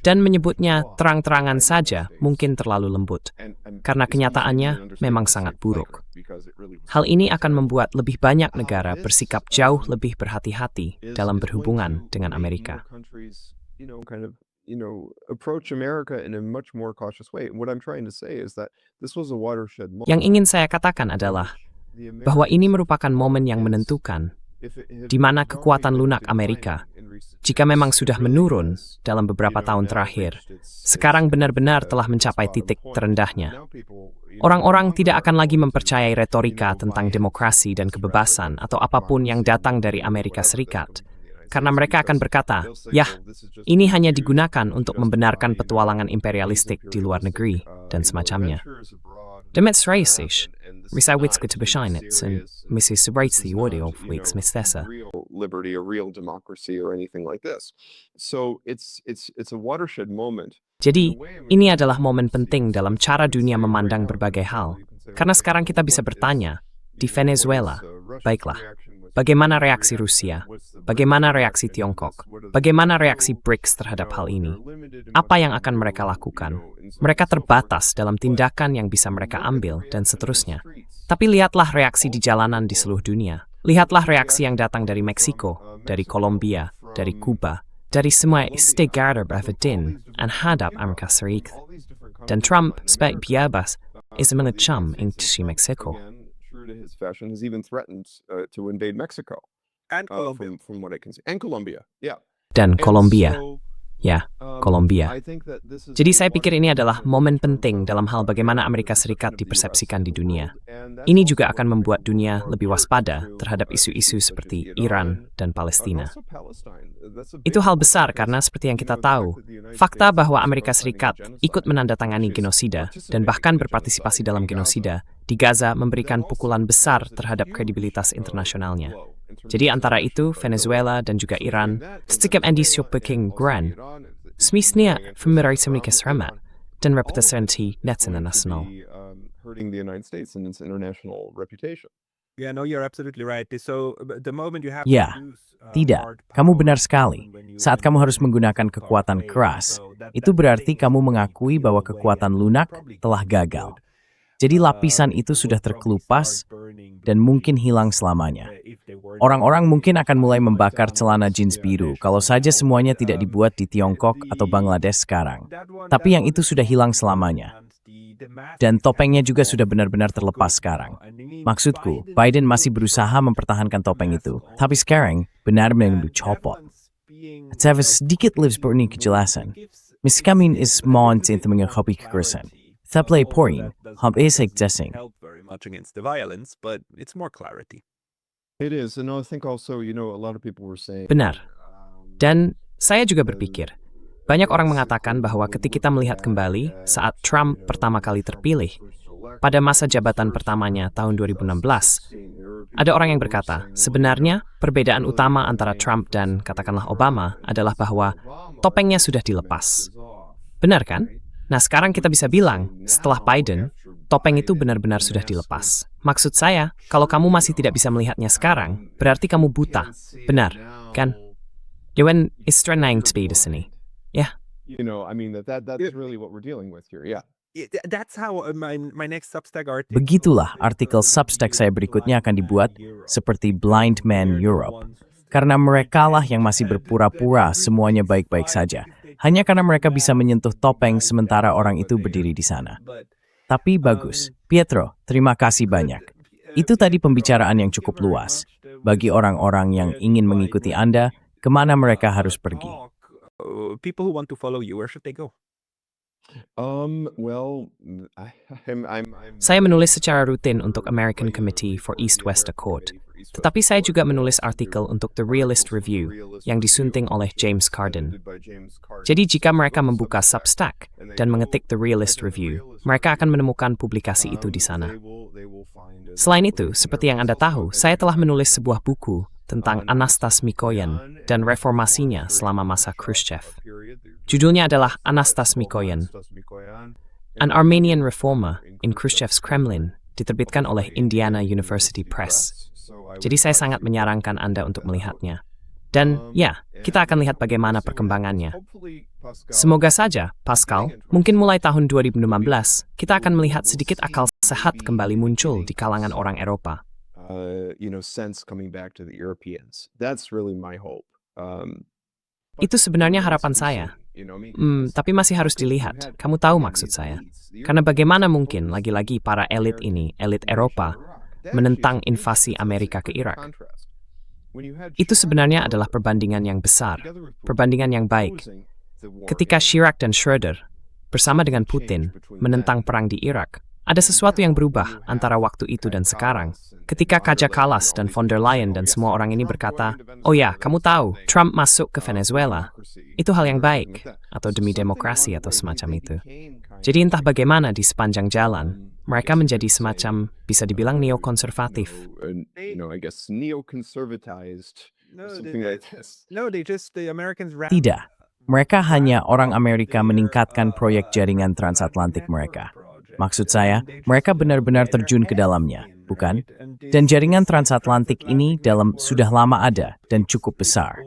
Dan menyebutnya terang-terangan saja mungkin terlalu lembut, karena kenyataannya memang sangat buruk. Hal ini akan membuat lebih banyak negara bersikap jauh lebih berhati-hati dalam berhubungan dengan Amerika. Approach America in a much more cautious way. What I'm trying to say is that this was a watershed moment. Yang ingin saya katakan adalah bahwa ini merupakan momen yang menentukan di mana kekuatan lunak Amerika, jika memang sudah menurun dalam beberapa tahun terakhir, sekarang benar-benar telah mencapai titik terendahnya. Orang-orang tidak akan lagi mempercayai retorika tentang demokrasi dan kebebasan atau apapun yang datang dari Amerika Serikat, karena mereka akan berkata, "Yah, ini hanya digunakan untuk membenarkan petualangan imperialistik di luar negeri," dan semacamnya. Demets raisish, Risa Witske to Bescheinitz, and Mrs. Sebrates the audio of weeks Miss Thessa. Real liberty, a real democracy, or anything like this. So it's a watershed moment. Jadi, ini adalah momen penting dalam cara dunia memandang berbagai hal. Karena sekarang kita bisa bertanya, di Venezuela, baiklah, bagaimana reaksi Rusia? Bagaimana reaksi Tiongkok? Bagaimana reaksi BRICS terhadap hal ini? Apa yang akan mereka lakukan? Mereka terbatas dalam tindakan yang bisa mereka ambil, dan seterusnya. Tapi lihatlah reaksi di jalanan di seluruh dunia. Lihatlah reaksi yang datang dari Meksiko, dari Kolombia, dari Kuba, dari semua istighfar Biden hadap Amerika Serikat. Dan Trump sebagai bebas is mengecam invasi Meksiko. True to his fashion, has even threatened to invade Mexico. And Colombia. From what I can see. And Colombia, yeah. Dan And Kolombia. so, Ya, Kolombia. I think that this is Jadi saya pikir ini adalah momen penting dalam hal bagaimana Amerika Serikat dipersepsikan di dunia. Ini juga akan membuat dunia lebih waspada terhadap isu-isu seperti Iran dan Palestina. Itu hal besar karena seperti yang kita tahu, fakta bahwa Amerika Serikat ikut menandatangani genosida dan bahkan berpartisipasi dalam genosida di Gaza memberikan pukulan besar terhadap kredibilitas internasionalnya. Jadi antara itu, Venezuela dan juga Iran, setiap endisio Peking Grand, smísně vymírají kesramat dan reputaci net international. Hurting the United States and its international reputation. Yeah, no, you're absolutely right. So the moment you have Ya, to use, tidak. hard Kamu power benar sekali. when you Saat kamu harus menggunakan kekuatan keras, itu berarti kamu mengakui bahwa kekuatan lunak telah gagal. Jadi lapisan itu sudah terkelupas dan mungkin hilang selamanya. Orang-orang mungkin akan mulai membakar celana jeans biru kalau saja semuanya tidak dibuat di Tiongkok atau Bangladesh sekarang. Tapi yang itu sudah hilang selamanya. Dan topengnya juga sudah benar-benar terlepas sekarang. Maksudku, Biden masih berusaha mempertahankan topeng itu, tapi sekarang benar-benar dicopot. Saya sedikit lebih seperti kejelasan. Miskamin is mohon untuk mengakui kekerasan. Tapi poin, hampir sejasing. help very much against the violence, but it's more clarity. It is, and I think also, a lot of people were saying. Benar. Dan saya juga berpikir, banyak orang mengatakan bahwa ketika kita melihat kembali saat Trump pertama kali terpilih, pada masa jabatan pertamanya tahun 2016, ada orang yang berkata, sebenarnya perbedaan utama antara Trump dan katakanlah Obama adalah bahwa topengnya sudah dilepas. Benar kan? Nah sekarang kita bisa bilang, setelah Biden, topeng itu benar-benar sudah dilepas. Maksud saya, kalau kamu masih tidak bisa melihatnya sekarang, berarti kamu buta. Benar, kan? Dewan istrenang di sini. Ya. That's really what we're dealing with here. Yeah. That's how my next Substack article. Begitulah artikel Substack saya berikutnya akan dibuat seperti Blind Man Europe. Karena merekalah yang masih berpura-pura semuanya baik-baik saja. Hanya karena mereka bisa menyentuh topeng sementara orang itu berdiri di sana. Tapi bagus. Pietro, terima kasih banyak. Itu tadi pembicaraan yang cukup luas. Bagi orang-orang yang ingin mengikuti Anda, kemana mereka harus pergi? People who want to follow you, where should they go? Well, Saya menulis secara rutin untuk American Committee for East-West Accord. Tetapi saya juga menulis artikel untuk The Realist Review yang disunting oleh James Carden. Jadi jika mereka membuka Substack dan mengetik The Realist Review, mereka akan menemukan publikasi itu di sana. Selain itu, seperti yang Anda tahu, saya telah menulis sebuah buku tentang Anastas Mikoyan dan reformasinya selama masa Khrushchev. Judulnya adalah Anastas Mikoyan, An Armenian Reformer in Khrushchev's Kremlin, diterbitkan oleh Indiana University Press. Jadi saya sangat menyarankan Anda untuk melihatnya. Dan ya, kita akan lihat bagaimana perkembangannya. Semoga saja, Pascal, mungkin mulai tahun 2015, kita akan melihat sedikit akal sehat kembali muncul di kalangan orang Eropa. Sense coming back to the Europeans. That's really my hope. Itu sebenarnya harapan saya. Tapi masih harus dilihat. Kamu tahu maksud saya. Karena bagaimana mungkin lagi-lagi para elit ini, elit Eropa, menentang invasi Amerika ke Irak. Itu sebenarnya adalah perbandingan yang besar, perbandingan yang baik. Ketika Chirac dan Schröder, bersama dengan Putin, menentang perang di Irak, ada sesuatu yang berubah antara waktu itu dan sekarang. Ketika Kaja Kallas dan von der Leyen dan semua orang ini berkata, oh ya, kamu tahu, Trump masuk ke Venezuela. Itu hal yang baik, atau demi demokrasi atau semacam itu. Jadi entah bagaimana di sepanjang jalan, mereka menjadi semacam, bisa dibilang neokonservatif. Tidak. Mereka hanya orang Amerika meningkatkan proyek jaringan transatlantik mereka. Maksud saya, mereka benar-benar terjun ke dalamnya, bukan? Dan jaringan transatlantik ini sudah lama ada dan cukup besar.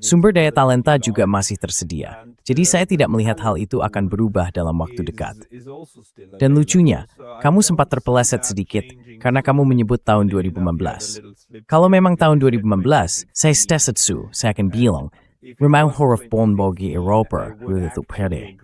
Sumber daya talenta juga masih tersedia. Jadi saya tidak melihat hal itu akan berubah dalam waktu dekat. Dan lucunya, kamu sempat terpeleset sedikit karena kamu menyebut tahun 2015. Kalau memang tahun 2015, saya akan bilang, Rumau huruf bon bogi Europa with the perde.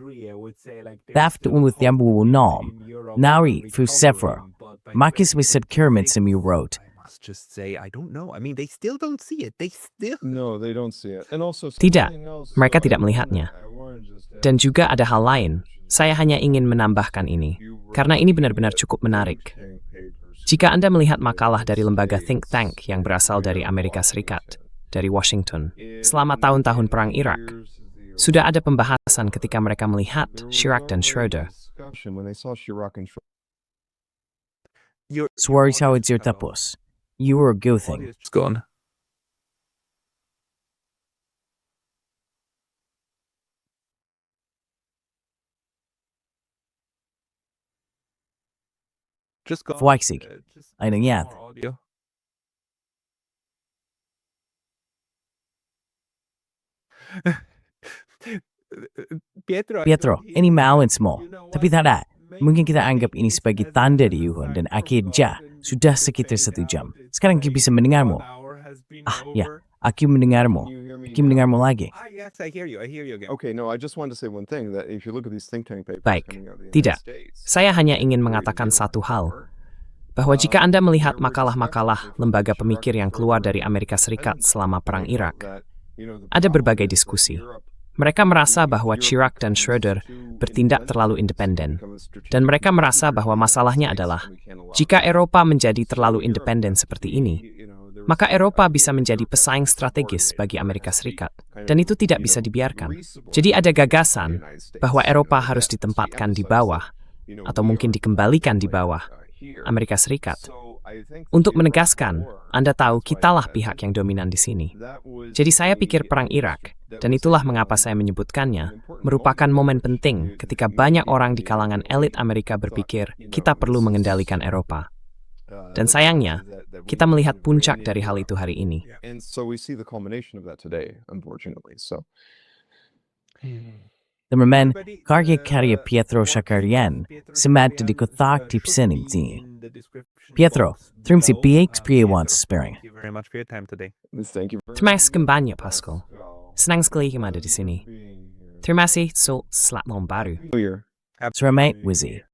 Daft with the ambu nom. Nauri fu sefer. Marcus we said Kermit Simi wrote. Must just say, I don't know. I mean, they still don't see it. They still. No, they don't see it. And also Tidak, something else, mereka tidak melihatnya. I wanted to just add- Dan juga ada hal lain. Saya hanya ingin menambahkan ini, karena ini benar-benar cukup menarik. Jika Anda melihat makalah dari lembaga think tank yang berasal dari Amerika Serikat, dari Washington, selama tahun-tahun Perang Irak, sudah ada pembahasan ketika mereka melihat Chirac dan Schroeder. When they saw Chirac and Suari tawid zir tapos. You were a good thing. It's gone. Just gone. Fwaixig. Just Ainang yat. more audio. Pietro, ini mauen small. Tapi tada, mungkin kita anggap ini sebagai tanda di Yuhon dan akhirnya sudah sekitar 1 jam. Sekarang kita bisa mendengarmu. Ah, ya, aku mendengarmu. Aku mendengarmu lagi. Yes, I hear you. I hear you again. Okay, no, I just wanted to say one thing, that if you look at these think tank papers Baik, coming out of the tidak. United States, Saya hanya ingin mengatakan satu hal, bahwa jika Anda melihat makalah-makalah lembaga pemikir yang keluar dari Amerika Serikat selama Perang Irak, ada berbagai diskusi. Mereka merasa bahwa Chirac dan Schroeder bertindak terlalu independen. Dan mereka merasa bahwa masalahnya adalah, jika Eropa menjadi terlalu independen seperti ini, maka Eropa bisa menjadi pesaing strategis bagi Amerika Serikat. Dan itu tidak bisa dibiarkan. Jadi ada gagasan bahwa Eropa harus ditempatkan di bawah, atau mungkin dikembalikan di bawah Amerika Serikat. Untuk menegaskan, Anda tahu kitalah pihak yang dominan di sini. Jadi saya pikir Perang Irak, dan itulah mengapa saya menyebutkannya, merupakan momen penting ketika banyak orang di kalangan elit Amerika berpikir kita perlu mengendalikan Eropa. Dan sayangnya, kita melihat puncak dari hal itu hari ini. And so we see the culmination of that today, unfortunately. So Teman-teman, karya karya Pietro Shakarian semat di kotak tipsin ini. Pietro, terima kasih BX Priawan Sparing. Thank you very much for your time today. thank you very Terima kasih kembali, Pascal. Senang sekali kamu ada di sini. Terima kasih, so selamat tahun baru. New Year. Selamat Wizzy.